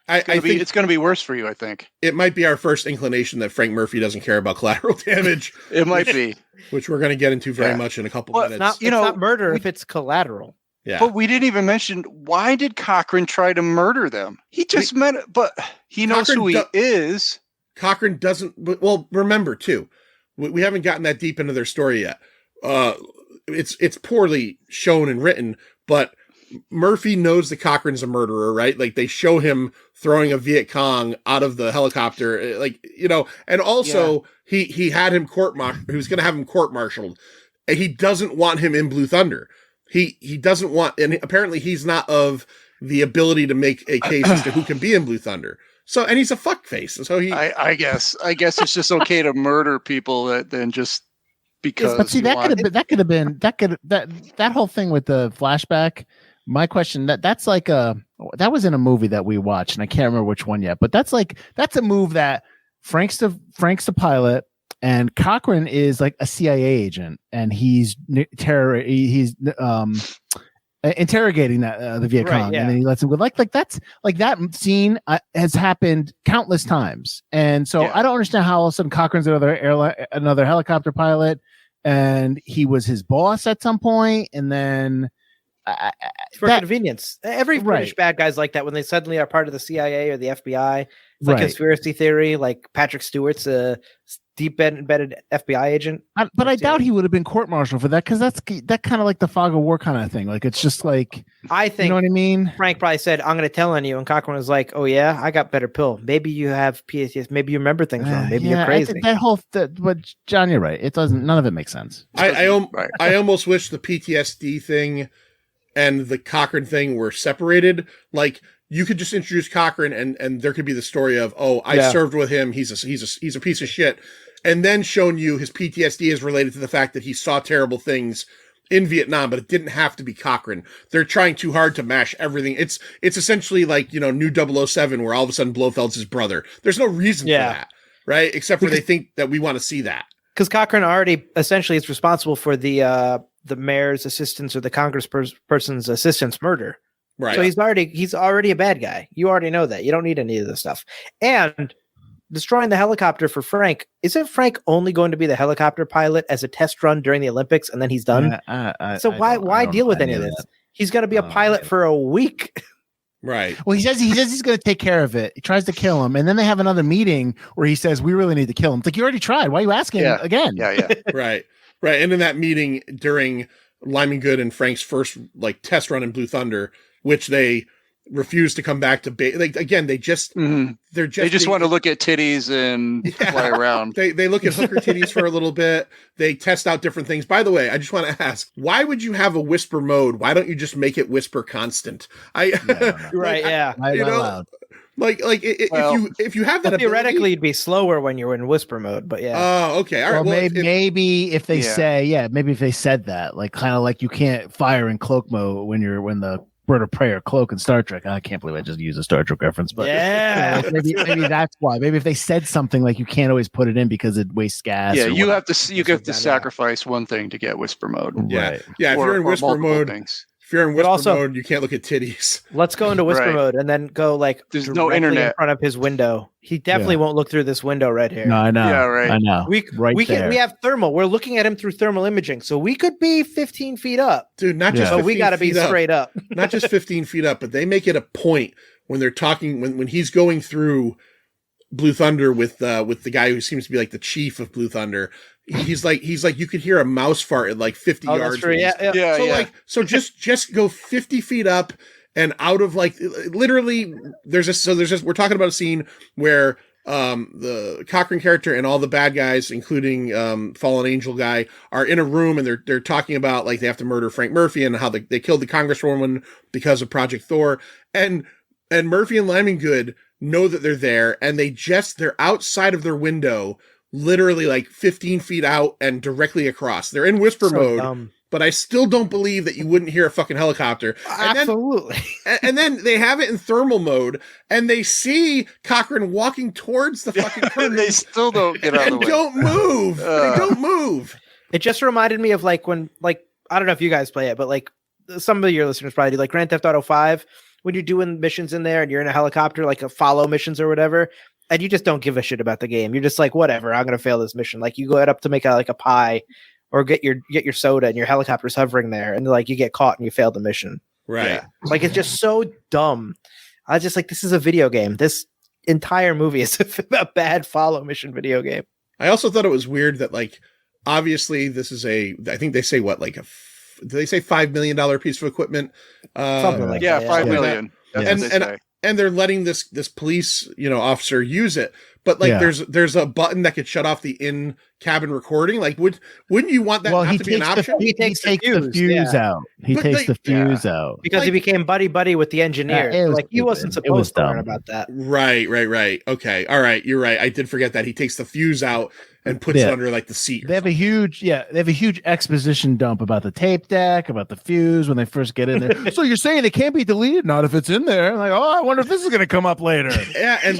I think it's going to be worse for you, I think. it might be our first inclination that Frank Murphy doesn't care about collateral damage, It might be. which we're going to get into very Yeah. much in a couple Well, minutes. It's not murder if it's collateral. Yeah. But we didn't even mention, why did Cochran try to murder them? He just but he knows Cochran who he is. Cochran doesn't. Well, remember too, we haven't gotten that deep into their story yet. It's poorly shown and written, but Murphy knows that Cochran's a murderer, right? Like they show him throwing a Viet Cong out of the helicopter, and also he had him he was going to have him court-martialed. And he doesn't want him in Blue Thunder. He doesn't want, and apparently he's not of the ability to make a case as to who can be in Blue Thunder. So, and he's a fuckface. So I guess it's just okay to murder people than just because. But see, that could have been that whole thing with the flashback. My question that was in a movie that we watched, and I can't remember which one yet. But that's a move that Frank's the pilot, and Cochran is like a CIA agent, and he's interrogating the Viet Cong, Right, yeah. and then he lets him go. Like that's like that scene has happened countless times, and so I don't understand how all of a sudden Cochran's another helicopter pilot, and he was his boss at some point, and then. For convenience. Every British bad guy's like that when they suddenly are part of the CIA or the FBI. It's like conspiracy theory, like Patrick Stewart's a deep embedded FBI agent. But I doubt he would have been court-martialed for that because that kind of like the fog of war kind of thing. Like it's just like I think you know what I mean. Frank probably said, "I'm going to tell on you," and Cochran was like, "Oh yeah, I got better pill. Maybe you have PTSD. Maybe you remember things wrong. Maybe you're crazy." But John, you're right. It doesn't. None of it makes sense. I almost wish the PTSD thing and the Cochran thing were separated. Like you could just introduce Cochran and there could be the story of, I served with him. He's a piece of shit. And then shown you his PTSD is related to the fact that he saw terrible things in Vietnam, but it didn't have to be Cochran. They're trying too hard to mash everything. It's essentially like, new 007 where all of a sudden Blofeld's his brother. There's no reason for that, right? Except for they think that we want to see that. Because Cochran already essentially is responsible for the mayor's assistant's or the congressperson's assistant's murder. Right. So he's already a bad guy. You already know that. You don't need any of this stuff. And destroying the helicopter for Frank, isn't Frank only going to be the helicopter pilot as a test run during the Olympics and then he's done? Why deal with any of this? He's going to be a pilot for a week. Right. Well, he says he's going to take care of it. He tries to kill him, and then they have another meeting where he says, "We really need to kill him." It's like you already tried. Why are you asking again? Yeah. Right. And in that meeting during Lyman Good and Frank's first test run in Blue Thunder, which they refuse to come back to again, they just they just want to look at titties and fly around. They look at hooker titties for a little bit. They test out different things. By the way, I just want to ask, why would you have a whisper mode? Why don't you just make it whisper constant? If you have that theoretically it'd be slower when you're in whisper mode, but okay, all right. Well, maybe if they maybe if they said that, kind of like you can't fire in cloak mode when the bird of prey or cloak in Star Trek. I can't believe I just used a Star Trek reference, but maybe that's why. Maybe if they said something like you can't always put it in because it wastes gas. Yeah, you have to sacrifice one thing to get whisper mode. Yeah, if you're in whisper mode. If you're in whisper mode, you can't look at titties. Let's go into whisper mode and then go there's no internet in front of his window. He definitely won't look through this window right here. No, I know. Yeah, right. I know. We have thermal. We're looking at him through thermal imaging, so we could be 15 feet up, dude. Not just, but we got to be straight up. Not just 15 feet up, but they make it a point when they're talking when he's going through Blue Thunder with the guy who seems to be like the chief of Blue Thunder. He's like you could hear a mouse fart at 50 yards. So just go 50 feet up and out of literally we're talking about a scene where the Cochran character and all the bad guys, including Fallen Angel guy, are in a room and they're talking about they have to murder Frank Murphy and how they killed the Congresswoman because of Project Thor. And And Murphy and Lyman Good know that they're there, and they're outside of their window, literally like 15 feet out and directly across. They're in whisper mode. Dumb. But I still don't believe that you wouldn't hear a fucking helicopter. Absolutely. And then they have it in thermal mode, and they see Cochran walking towards the fucking curtain. They still don't get out of the way. Don't move. They don't move. It just reminded me of like when, like, I don't know if you guys play it, but like some of your listeners probably do, like Grand Theft Auto 5, when you're doing missions in there and you're in a helicopter, like a follow missions or whatever, and you just don't give a shit about the game. You're just like, whatever, I'm going to fail this mission. Like you go up to make a pie or get your soda and your helicopter's hovering there and like you get caught and you fail the mission. Right. Yeah. Like it's just so dumb. I was just like, this is a video game. This entire movie is a bad follow mission video game. I also thought it was weird that, like, obviously this is I think they say what, like do they say $5 million piece of equipment? Something like yeah, that. $5 million. And they're letting this police, officer use it. But like, there's a button that could shut off the in-cabin recording. Like, wouldn't you want that not to be an option? He takes the fuse out. He takes the fuse out. Because he became buddy with the engineer. Like, he wasn't supposed to learn about that. Right. Okay. All right. You're right. I did forget that. He takes the fuse out and puts it under like the seat. They have a huge exposition dump about the tape deck, about the fuse when they first get in there. So you're saying it can't be deleted? Not if it's in there. Like, oh, I wonder if this is going to come up later. Yeah. And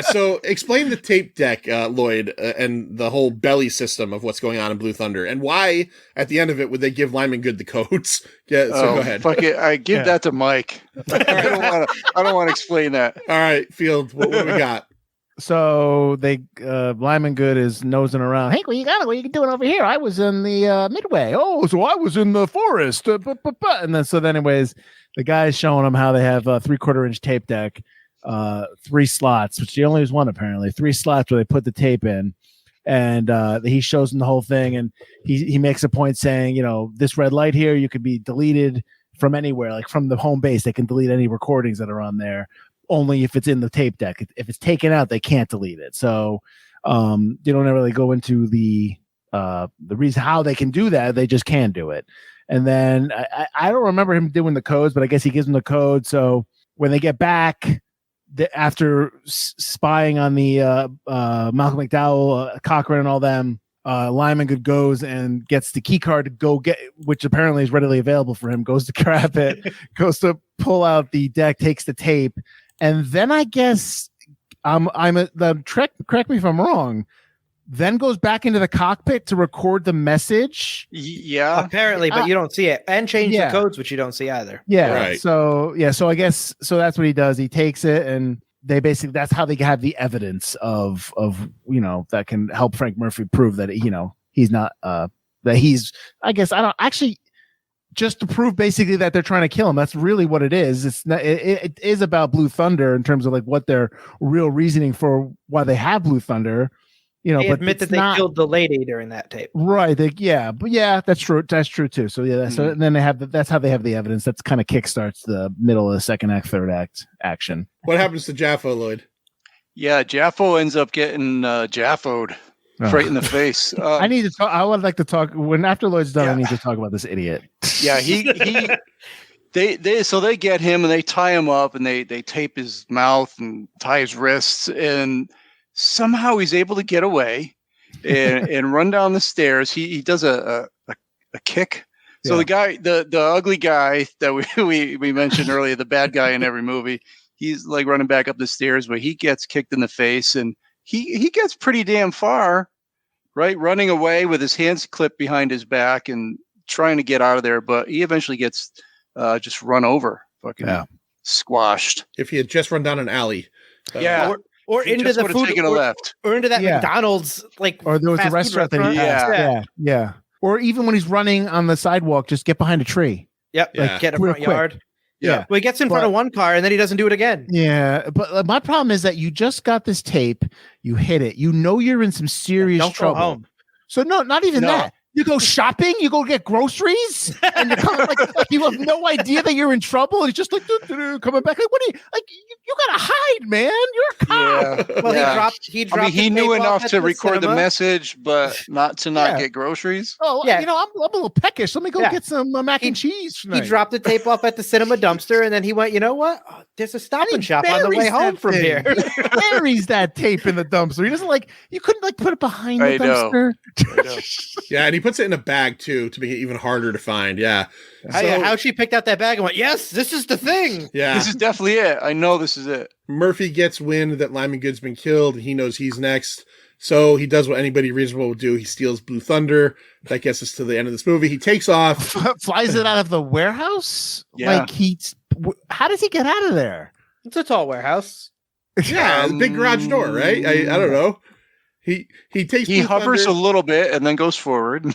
so explain the tape deck, Lloyd, and the whole belly system of what's going on in Blue Thunder, and why at the end of it would they give Lyman Good the codes? Yeah. So go ahead. Fuck it. I give that to Mike. I don't want to explain that. All right, Field. What do we got? So they Lyman Good is nosing around. Hey, what you doing over here? I was in the Midway. Oh, so I was in the forest. And then anyways, the guy's showing them how they have a 3/4 inch tape deck, 3 slots, which he only has one apparently. 3 slots where they put the tape in, and he shows them the whole thing. And he makes a point saying, this red light here, you could be deleted from anywhere, like from the home base. They can delete any recordings that are on there. Only if it's in the tape deck. If it's taken out, they can't delete it. So they don't really go into the reason how they can do that. They just can do it. And then I don't remember him doing the codes, but I guess he gives them the code. So when they get back after spying on the Malcolm McDowell, Cochran, and all them, Lyman Good goes and gets the key card to go get, which apparently is readily available for him. Goes to grab it, goes to pull out the deck, takes the tape. And then I guess correct me if I'm wrong. Then goes back into the cockpit to record the message. Yeah, apparently, but you don't see it, and change the codes, which you don't see either. Yeah, right. So I guess that's what he does. He takes it, and they basically that's how they have the evidence of that can help Frank Murphy prove that he's not that he's. I guess I don't actually. Just to prove basically that they're trying to kill him. That's really what it is. It's not, it is about Blue Thunder in terms of like what their real reasoning for why they have Blue Thunder. They admit that they killed the lady during that tape. Right. But that's true. That's true too. So yeah. So then they have that's how they have the evidence. That's kind of kickstarts the middle of the second act, third act action. What happens to Jaffo, Lloyd? Yeah, Jaffo ends up getting Jaffoed. Right in the face. I need to talk. I would like to talk when after Lloyd's done. I need to talk about this idiot. Yeah, they get him and they tie him up and they tape his mouth and tie his wrists, and somehow he's able to get away and run down the stairs. He does a kick. So the guy, the ugly guy that we mentioned earlier, the bad guy in every movie, he's like running back up the stairs, but he gets kicked in the face and. He gets pretty damn far, right? Running away with his hands clipped behind his back and trying to get out of there, but he eventually gets just run over, squashed. If he had just run down an alley, or into the food, taken a left, or into that McDonald's, or there was a restaurant that he passed. Yeah. Or even when he's running on the sidewalk, just get behind a tree. Yep, like get in front yard. Yeah. Well, he gets in front of one car and then he doesn't do it again. Yeah. But my problem is that you just got this tape, you hit it, you're in some serious trouble. Go home. So no, not even that. You go shopping, you go get groceries, and you're coming like you have no idea that you're in trouble. And he's just like coming back. Like, what do you like? You gotta hide, man. You're a cop. Yeah. Well, Yeah. he dropped. I mean, he the knew tape off enough at to record the cinema. message, but not get groceries. Oh, Yeah. I'm a little peckish. Let me go Yeah. get some mac and cheese He tonight. dropped the tape off at the cinema dumpster, and then he went, you know what? Oh, there's a Stop and Shop on the way buries home that from thing. here. He buries that tape in the dumpster. He doesn't you couldn't put it behind the I know. dumpster. Yeah, and he puts it in a bag too to make it even harder to find. Yeah. How she picked out that bag and went, yes, this is the thing. Yeah. This is definitely it. I know this is it. Murphy gets wind that Lyman Good's been killed, and he knows he's next. So he does what anybody reasonable would do. He steals Blue Thunder. That gets us to the end of this movie. He takes off. Flies it out of the warehouse. Yeah. How does he get out of there? It's a tall warehouse. Yeah, the big garage door, right? I don't know. He takes. He Blue hovers Thunder. a little bit and then goes forward.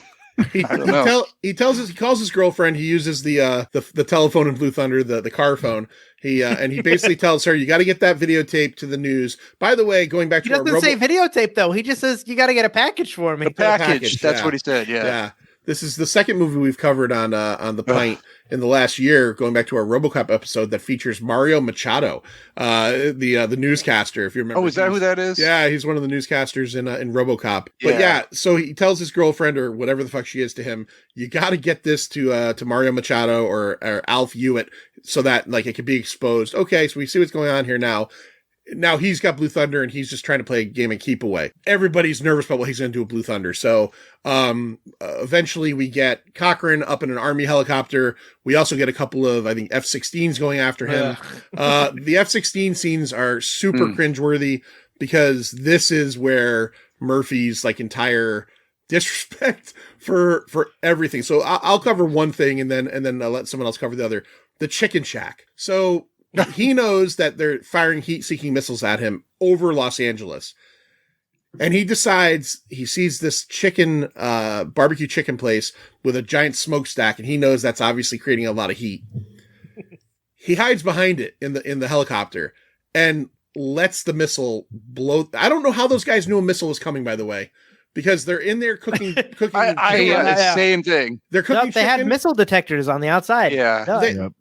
He, I don't know. He calls his girlfriend. He uses the telephone in Blue Thunder, the car phone. And he basically tells her, you got to get that videotape to the news. By the way, going back to He doesn't say videotape, though. He just says, you got to get a package for me. The package. package, That's yeah. what he said. Yeah. Yeah. This is the second movie we've covered on the Pint in the last year, going back to our RoboCop episode that features Mario Machado, the newscaster, if you remember. Oh, is that who that is? Yeah, he's one of the newscasters in RoboCop. But yeah, so he tells his girlfriend or whatever the fuck she is to him, you got to get this to Mario Machado or Alf Hewitt so that it could be exposed. Okay, so we see what's going on here now. Now he's got Blue Thunder and he's just trying to play a game of keep away. Everybody's nervous about what he's going to do with Blue Thunder. So eventually we get Cochran up in an Army helicopter. We also get a couple of, I think, F-16s going after him. The F-16 scenes are super cringeworthy because this is where Murphy's entire disrespect for everything. So I'll cover one thing and then I'll let someone else cover the other. The Chicken Shack. So he knows that they're firing heat-seeking missiles at him over Los Angeles. And he decides, he sees this barbecue chicken place with a giant smokestack, and he knows that's obviously creating a lot of heat. He hides behind it in the helicopter and lets the missile blow. I don't know how those guys knew a missile was coming, by the way. Because they're in there cooking. Same thing. They're cooking. Nope, they had missile detectors on the outside. Yeah.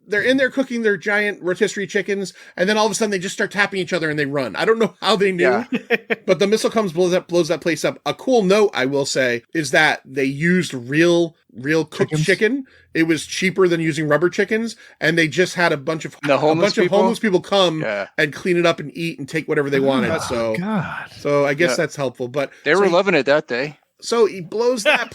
They're in there cooking their giant rotisserie chickens, and then all of a sudden they just start tapping each other and they run. I don't know how they knew, but the missile comes, blows that place up. A cool note, I will say, is that they used real cooked chicken. It was cheaper than using rubber chickens, and they just had a bunch of homeless people come and clean it up and eat and take whatever they wanted. So I guess that's helpful. But they were loving it that day. So he blows that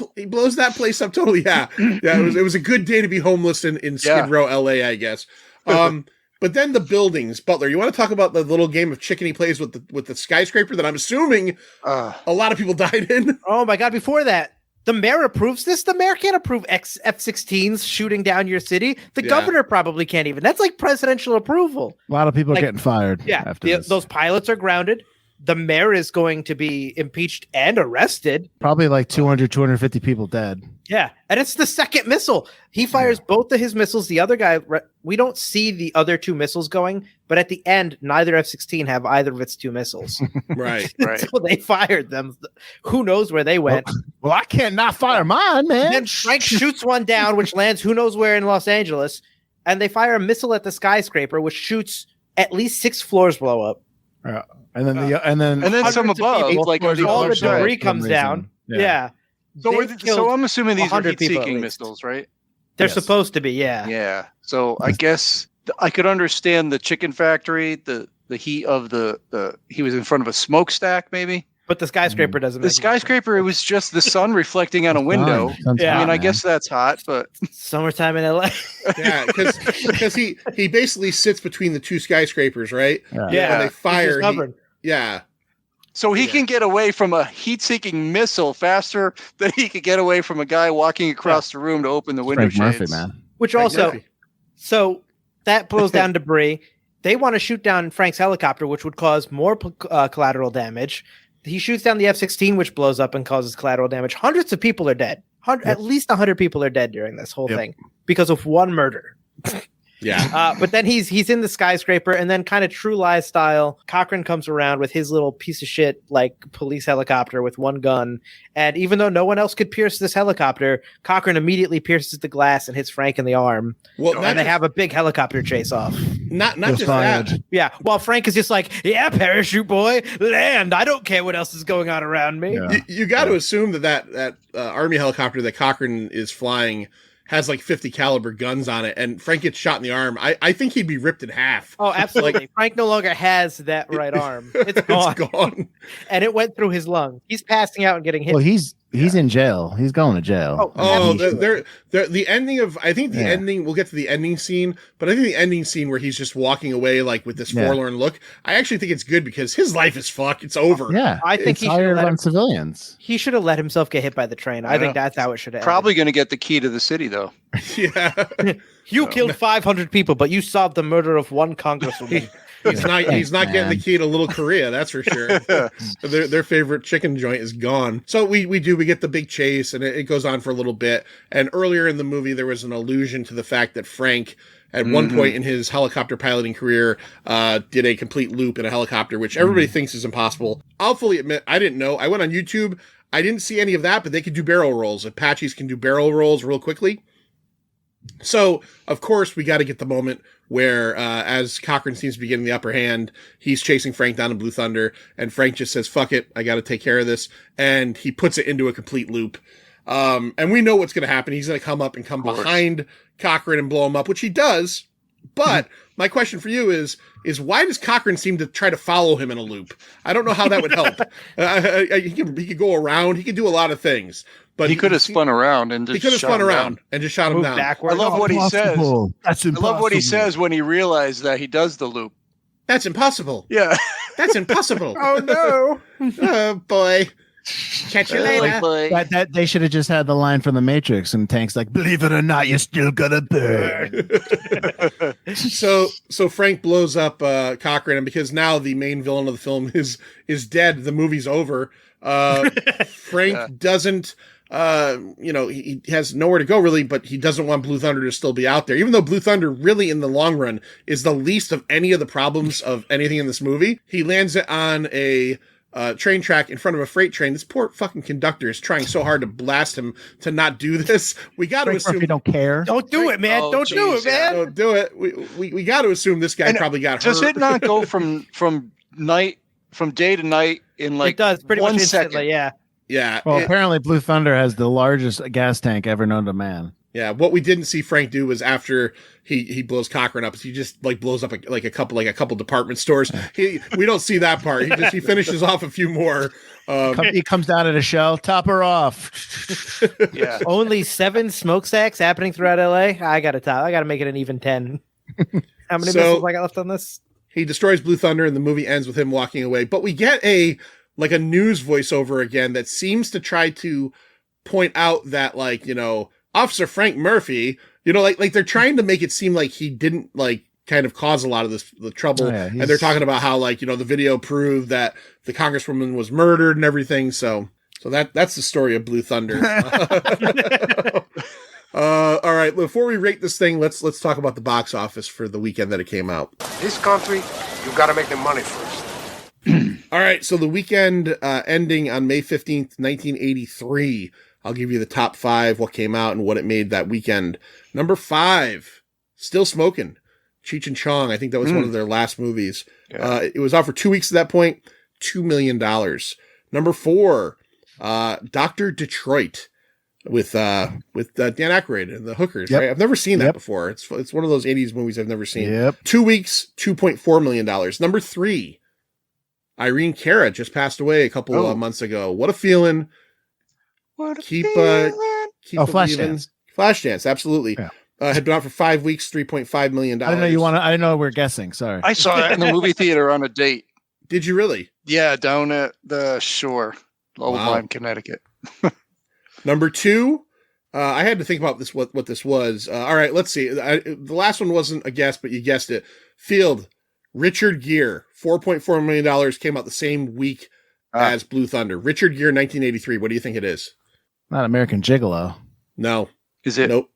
place up totally. Yeah. It was a good day to be homeless in Skid Row, LA, I guess. But then the buildings, Butler. You want to talk about the little game of chicken he plays with the skyscraper that I'm assuming a lot of people died in? Oh my God! Before that, the mayor approves this. The mayor can't approve F-16s shooting down your city. The governor probably can't even. That's like presidential approval. A lot of people are getting fired. Yeah, after this. Those pilots are grounded. The mayor is going to be impeached and arrested. Probably 250 people dead. Yeah, and it's the second missile. He fires both of his missiles. The other guy, we don't see the other two missiles going, but at the end, neither F-16 have either of its two missiles. Right. So they fired them. Who knows where they went? Well, I can't not fire mine, man. And then Frank shoots one down, which lands who knows where in Los Angeles, and they fire a missile at the skyscraper, which shoots at least 6 floors blow up. And then some above, all the debris comes down. Yeah. So I'm assuming these are people heat-seeking missiles, right? They're supposed to be, yeah. Yeah. So I guess I could understand the chicken factory, the heat of he was in front of a smokestack, maybe. But the skyscraper doesn't. The skyscraper, it was just the sun reflecting on a window. Yeah. I mean, I guess that's hot, but summertime in LA. Yeah, because he basically sits between the two skyscrapers, right? Yeah. When they fire, Yeah. So he can get away from a heat-seeking missile faster than he could get away from a guy walking across the room to open the window shades. Murphy, man. Which also, so that blows down debris. They want to shoot down Frank's helicopter, which would cause more collateral damage. He shoots down the F-16, which blows up and causes collateral damage. Hundreds of people are dead. At least 100 people are dead during this whole thing because of one murder. Yeah. But then he's in the skyscraper, and then kind of True Lies style, Cochran comes around with his little piece of shit like police helicopter with one gun, and even though no one else could pierce this helicopter, Cochran immediately pierces the glass and hits Frank in the arm. Well, And they have a big helicopter chase off. not just that. Yeah, while Frank is just like, yeah, parachute boy, land. I don't care what else is going on around me. Yeah. You got to assume that Army helicopter that Cochran is flying has like 50 caliber guns on it, and Frank gets shot in the arm. I think he'd be ripped in half. Oh, absolutely. Frank no longer has that right arm. It's gone. It's gone. And it went through his lung. He's passing out and getting hit. Well, he's in jail. He's going to jail. The ending of, I think the ending, we'll get to the ending scene, but I think the ending scene where he's just walking away like with this forlorn look, I actually think it's good because his life is fucked. It's over. Yeah. I think he hired on civilians. He should have let himself get hit by the train. I think that's how it should have Probably going to get the key to the city, though. Yeah. You killed 500 people, but you solved the murder of one congresswoman. He's not getting the key to Little Korea, that's for sure. Their favorite chicken joint is gone. So we get the big chase, and it goes on for a little bit. And earlier in the movie, there was an allusion to the fact that Frank, at one point in his helicopter piloting career, did a complete loop in a helicopter, which everybody thinks is impossible. I'll fully admit, I didn't know. I went on YouTube. I didn't see any of that, but they could do barrel rolls. Apaches can do barrel rolls real quickly. So, of course, we got to get the moment where, as Cochran seems to be getting the upper hand, he's chasing Frank down in Blue Thunder, and Frank just says, fuck it, I got to take care of this, and he puts it into a complete loop. And we know what's going to happen. He's going to come up and come behind Cochran and blow him up, which he does. But my question for you is why does Cochran seem to try to follow him in a loop? I don't know how that would help. He could go around. He could do a lot of things. But he could have spun around and just shot Move him down. backwards. I love what he says. That's impossible. I love what he says when he realized that he does the loop. That's impossible. Yeah. That's impossible. Oh, no. Oh, boy. Catch you later. That they should have just had the line from The Matrix, and Tank's like, believe it or not, you're still gonna burn. So Frank blows up Cochran, and because now the main villain of the film is dead, the movie's over. Frank doesn't he has nowhere to go really, but he doesn't want Blue Thunder to still be out there, even though Blue Thunder really in the long run is the least of any of the problems of anything in this movie. He lands it on a train track in front of a freight train. This poor fucking conductor is trying so hard to blast him to not do this. We got to assume you don't care. Don't do it, man. Don't do it, man. Don't do it. We got to assume this guy probably got hurt. Does it not go from day to night in like it does pretty 1 much second? instantly, yeah. Yeah. Well, apparently Blue Thunder has the largest gas tank ever known to man. Yeah, what we didn't see Frank do was after he blows Cochran up, he just like blows up a couple department stores. We don't see that part. He finishes off a few more. He comes down at a shell, top her off. Yeah. Only 7 smokestacks happening throughout LA. I gotta make it an even 10. How many missiles I got left on this? He destroys Blue Thunder, and the movie ends with him walking away. But we get a news voiceover again that seems to try to point out that Officer Frank Murphy, like they're trying to make it seem like he didn't kind of cause a lot of the trouble. Oh, yeah, and they're talking about how the video proved that the congresswoman was murdered and everything. So that's the story of Blue Thunder. All right, before we rate this thing, let's talk about the box office for the weekend that it came out. This country, you gotta make the money first. All right, so the weekend ending on May 15th, 1983. I'll give you the top 5, what came out and what it made that weekend. Number 5, Still Smoking, Cheech and Chong. I think that was one of their last movies. Yeah. It was out for 2 weeks at that point, $2 million. Number 4, Dr. Detroit with Dan Aykroyd and the Hookers. Yep. Right? I've never seen that before. It's one of those 80s movies I've never seen. Yep. 2 weeks, $2.4 million. Number 3, Irene Cara just passed away a couple of months ago. What a feeling. Keep Flashdance. Flashdance, absolutely. Yeah. Had been out for 5 weeks, $3.5 million. I didn't know we're guessing. Sorry. I saw it in the movie theater on a date. Did you really? Yeah, down at the shore, Old Lyme, Connecticut. Number 2, I had to think about this. What this was. All right, let's see. The last one wasn't a guess, but you guessed it. Field, Richard Gere, $4.4 million, came out the same week as Blue Thunder. Richard Gere, 1983. What do you think it is? Not American Gigolo. No. Is it? Nope.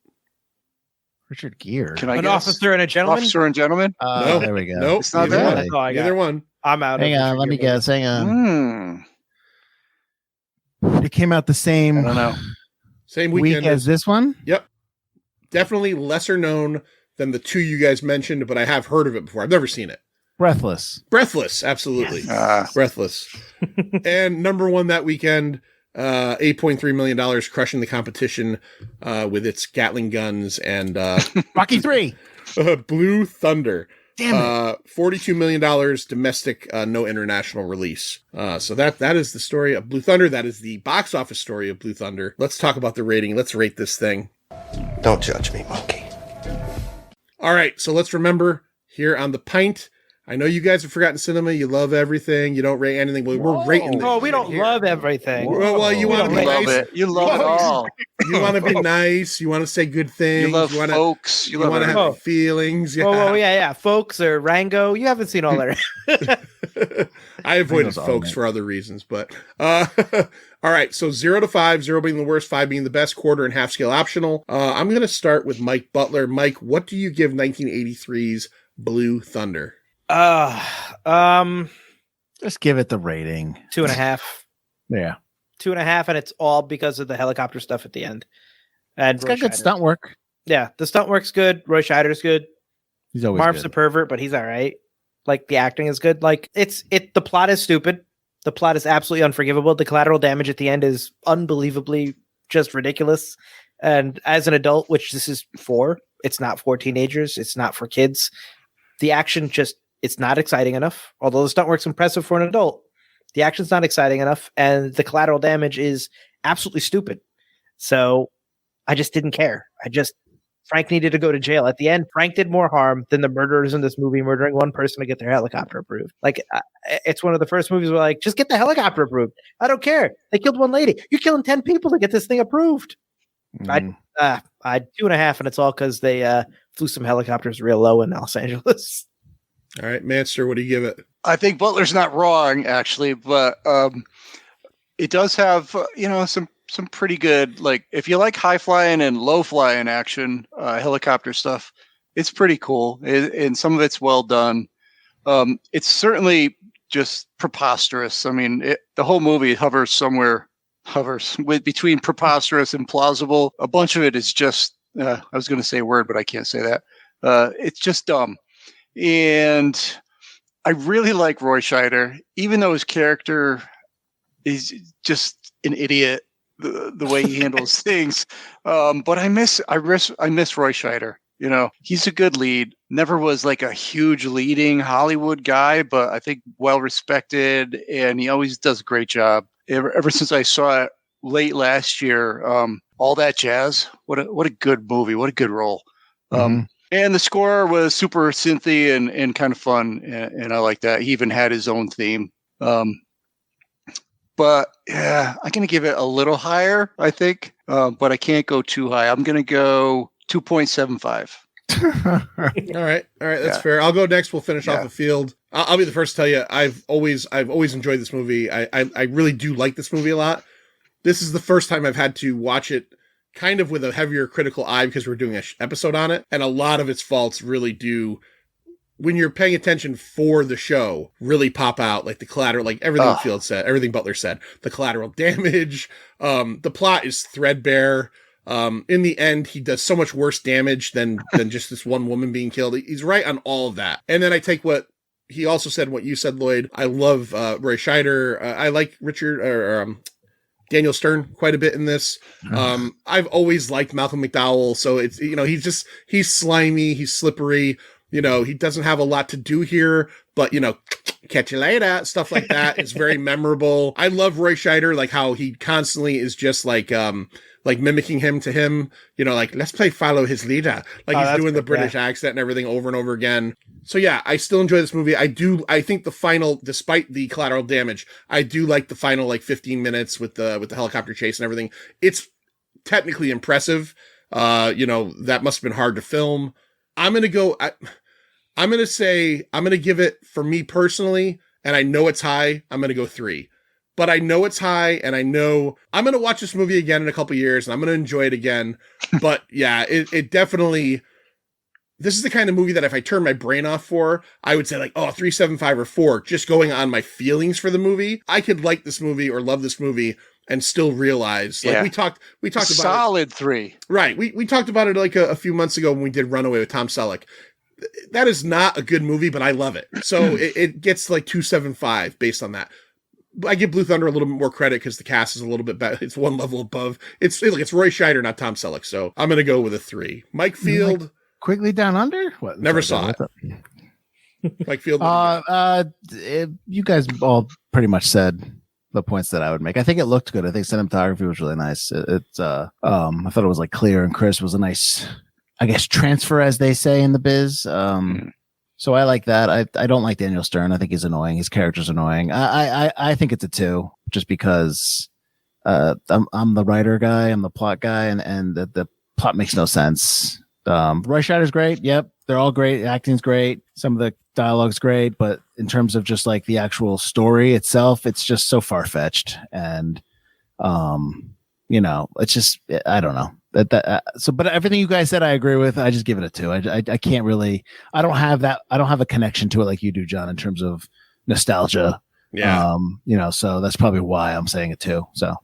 Richard Gere. Can I An guess? Officer and a Gentleman? Officer and Gentleman? No. There we go. Nope. It's not Neither that. one. That's all I got. Neither one. I'm out. Hang of on, Richard let me Gere guess. Hang on. It came out the I same don't know. Same week weekend as this one. Yep. Definitely lesser known than the two you guys mentioned, but I have heard of it before. I've never seen it. Breathless. Breathless, absolutely. Yes. Breathless. And number one that weekend, $8.3 million, crushing the competition with its Gatling guns and Rocky 3. Blue Thunder. Damn it. $42 million domestic, no international release. So that is the story of Blue Thunder. That is the box office story of Blue Thunder. Let's talk about the rating. Let's rate this thing. Don't judge me, monkey. All right, so let's remember here on the pint. I know you guys have forgotten cinema. You love everything. You don't rate anything. Well, we're rating. No, we don't love everything. Well, you want to be love nice. it. You love it all. You want to be nice. You want to say good things. You love wanna, folks. You You love want to everything. have feelings. Yeah. Oh, yeah. Folks or Rango. You haven't seen all that. I avoided Ringo's folks all for other reasons, but all right. So 0 to 5, 0 being the worst, 5 being the best, quarter and half scale optional. I'm going to start with Mike Butler. Mike, what do you give 1983's Blue Thunder? Just give it the rating. 2.5. Yeah. 2.5, and it's all because of the helicopter stuff at the end. And It's Roy got good Scheider. stunt work. Yeah, the stunt work's good. Roy Scheider's good. He's always Marv's good. a pervert, but he's all right. Like the acting is good. Like the plot is stupid. The plot is absolutely unforgivable. The collateral damage at the end is unbelievably just ridiculous. And as an adult, which this is for, it's not for teenagers. It's not for kids. The action it's not exciting enough. Although the stunt work's impressive for an adult, the action's not exciting enough. And the collateral damage is absolutely stupid. So I just didn't care. Frank needed to go to jail. At the end, Frank did more harm than the murderers in this movie, murdering one person to get their helicopter approved. Like, it's one of the first movies where, like, just get the helicopter approved. I don't care. They killed one lady. You're killing 10 people to get this thing approved. I 2.5, and it's all because they flew some helicopters real low in Los Angeles. All right, Manster, what do you give it? I think Butler's not wrong, actually, but it does have, some pretty good, like, if you like high flying and low flying action, helicopter stuff, it's pretty cool. And some of it's well done. It's certainly just preposterous. I mean, the whole movie hovers between preposterous and plausible. A bunch of it is just, I was going to say a word, but I can't say that. It's just dumb. And I really like Roy Scheider, even though his character is just an idiot. The way he handles things, but I miss Roy Scheider. He's a good lead. Never was like a huge leading Hollywood guy, but I think well respected, and he always does a great job. Ever since I saw it late last year, All That Jazz. What a good movie. What a good role. And the score was super synthy and kind of fun, and I like that. He even had his own theme. But yeah, I'm going to give it a little higher, I think. But I can't go too high. I'm going to go 2.75. All right. That's fair. I'll go next. We'll finish off the field. I'll be the first to tell you, I've always enjoyed this movie. I really do like this movie a lot. This is the first time I've had to watch it kind of with a heavier critical eye because we're doing an episode on it. And a lot of its faults really do, when you're paying attention for the show, really pop out, like the collateral, like everything everything Butler said, the collateral damage, the plot is threadbare. In the end, he does so much worse damage than just this one woman being killed. He's right on all of that. And then I take what he also said, what you said, Lloyd. I love Roy Scheider. I like Daniel Stern quite a bit in this. I've always liked Malcolm McDowell. So it's, he's slimy, he's slippery. He doesn't have a lot to do here, but, catch you later. Stuff like that is very memorable. I love Roy Scheider, like how he constantly is just like mimicking him to him, like, let's play follow his leader. Like he's doing the British accent and everything over and over again. So yeah, I still enjoy this movie. I think the final, despite the collateral damage, I do like the final, like 15 minutes with the helicopter chase and everything. It's technically impressive. That must've been hard to film. I'm going to give it, for me personally, and I know it's high, I'm going to go 3. But I know it's high, and I know I'm going to watch this movie again in a couple years, and I'm going to enjoy it again. But yeah, it definitely, this is the kind of movie that if I turn my brain off for, I would say like, oh, 3.75 or 4, just going on my feelings for the movie. I could like this movie or love this movie and still realize, like we talked about solid 3. Right. We talked about it like a few months ago when we did Runaway with Tom Selleck. That is not a good movie, but I love it. So it gets like 2.75 based on that. I give Blue Thunder a little bit more credit because the cast is a little bit better. It's one level above. It's Roy Scheider, not Tom Selleck. So I'm going to go with a 3. Mike Field. Quigley Down Under? What? Never saw it. Mike Field. You guys all pretty much said the points that I would make. I think it looked good. I think cinematography was really nice. I thought it was like clear and crisp. It was a nice, I guess, transfer, as they say in the biz. So I like that. I don't like Daniel Stern. I think he's annoying. His character's annoying. I think it's a 2 just because I'm the writer guy. I'm the plot guy, and the plot makes no sense. Roy Scheider's great. Yep. They're all great. Acting's great. Some of the dialogue's great, but in terms of just like the actual story itself, it's just so far-fetched. And, it's just, I don't know but everything you guys said, I agree with. I just give it a 2. I can't really, I don't have a connection to it like you do, John, in terms of nostalgia. Yeah. So that's probably why I'm saying a 2. So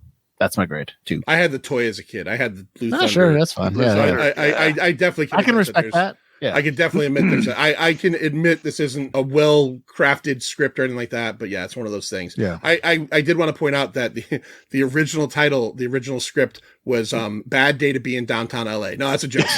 that's my grade 2. I had the toy as a kid. I had the Blue Thunder. Sure, that's fine. Yeah. I definitely I can respect that. Yeah. I can definitely admit I can admit this isn't a well-crafted script or anything like that, but yeah, it's one of those things. Yeah. I did want to point out that the original title, the original script was Bad Day to Be in Downtown LA. No, that's a joke.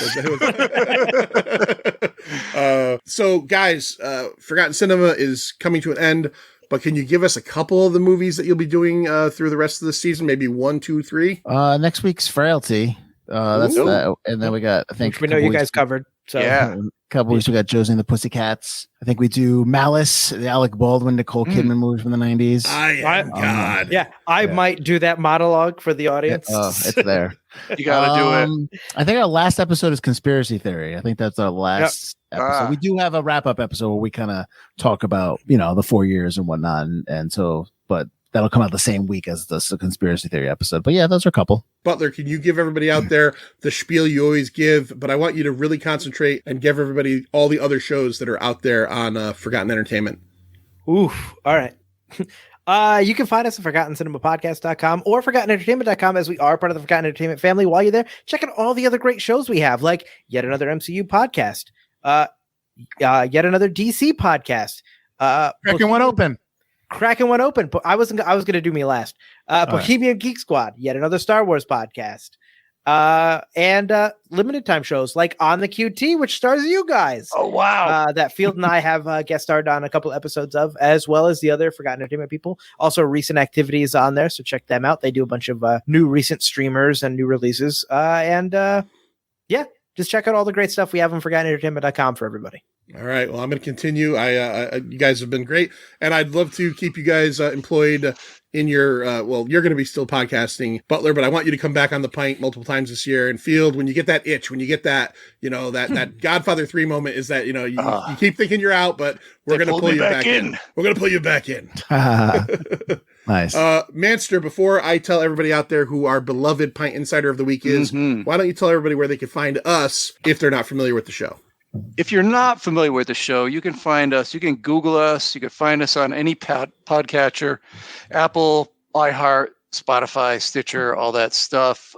So guys, Forgotten Cinema is coming to an end, but can you give us a couple of the movies that you'll be doing through the rest of the season? Maybe 1, 2, 3? Next week's Frailty. That's that. And then we got, I think we know you guys covered. So yeah, a couple weeks we got Josie and the Pussycats. I think we do Malice, the Alec Baldwin, Nicole Kidman movie from the 90s. God. Yeah, I might do that monologue for the audience. It's there. You got to do it. I think our last episode is Conspiracy Theory. I think that's our last episode. We do have a wrap-up episode where we kind of talk about, the 4 years and whatnot. And so, but that'll come out the same week as the Conspiracy Theory episode. But yeah, those are a couple. Butler, can you give everybody out there the spiel you always give? But I want you to really concentrate and give everybody all the other shows that are out there on Forgotten Entertainment. Oof. All right. You can find us at ForgottenCinemaPodcast.com or ForgottenEntertainment.com, as we are part of the Forgotten Entertainment family. While you're there, check out all the other great shows we have, like yet another MCU podcast, yet another DC podcast. Cracking one open. But I was going to do me last. Bohemian Geek Squad, yet another Star Wars podcast, and limited time shows like On the QT, which stars you guys. Oh wow! That Field and I have guest starred on a couple episodes of, as well as the other Forgotten Entertainment people. Also, recent activities on there, so check them out. They do a bunch of new recent streamers and new releases, just check out all the great stuff we have on ForgottenEntertainment.com for everybody. All right. Well, I'm going to continue. You guys have been great, and I'd love to keep you guys employed in your. You're going to be still podcasting, Butler, but I want you to come back on the pint multiple times this year. And Field, when you get that itch, when you get that, that Godfather 3 moment, is that you keep thinking you're out, but we're going to pull you back in. We're going to pull you back in. Nice. Manster, before I tell everybody out there who our beloved Pint Insider of the Week is, why don't you tell everybody where they can find us if they're not familiar with the show? If you're not familiar with the show, you can find us. You can Google us. You can find us on any podcatcher, Apple, iHeart, Spotify, Stitcher, all that stuff.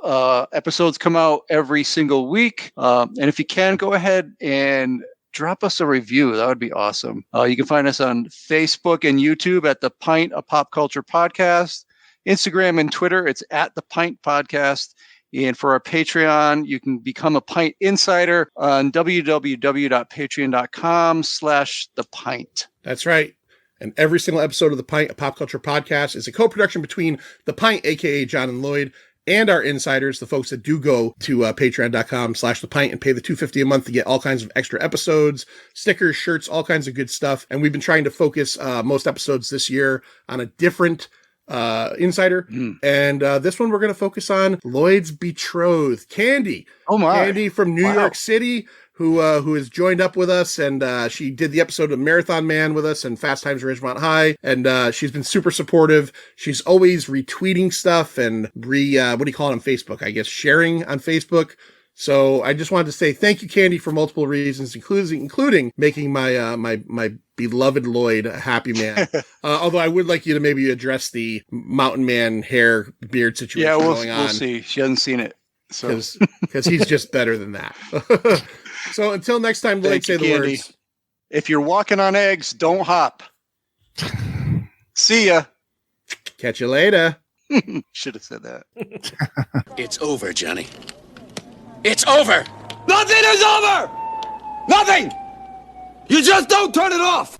Episodes come out every single week. And if you can, go ahead and drop us a review. That would be awesome. You can find us on Facebook and YouTube at The Pint, a Pop Culture Podcast. Instagram and Twitter, it's at The Pint Podcast. And for our Patreon, you can become a Pint Insider on www.patreon.com/thepint. That's right. And every single episode of The Pint, a Pop Culture Podcast, is a co-production between The Pint, a.k.a. John and Lloyd, and our insiders, the folks that do go to patreon.com/thepint and pay the $2.50 a month to get all kinds of extra episodes, stickers, shirts, all kinds of good stuff. And we've been trying to focus most episodes this year on a different insider. And this one we're going to focus on Lloyd's betrothed, Candy. Oh my. Candy from New York City, who has joined up with us, and she did the episode of Marathon Man with us and Fast Times at Ridgemont High, and she's been super supportive. She's always retweeting stuff and what do you call it on Facebook? I guess sharing on Facebook. So I just wanted to say thank you, Candy, for multiple reasons, including making my my beloved Lloyd a happy man. Although I would like you to maybe address the mountain man hair beard situation going on. We'll see. She hasn't seen it, so because he's just better than that. So until next time, Lloyd, say the Candy. words. If you're walking on eggs, don't hop. See ya. Catch you later. Should have said that. It's over, Johnny. It's over! Nothing is over! Nothing! You just don't turn it off!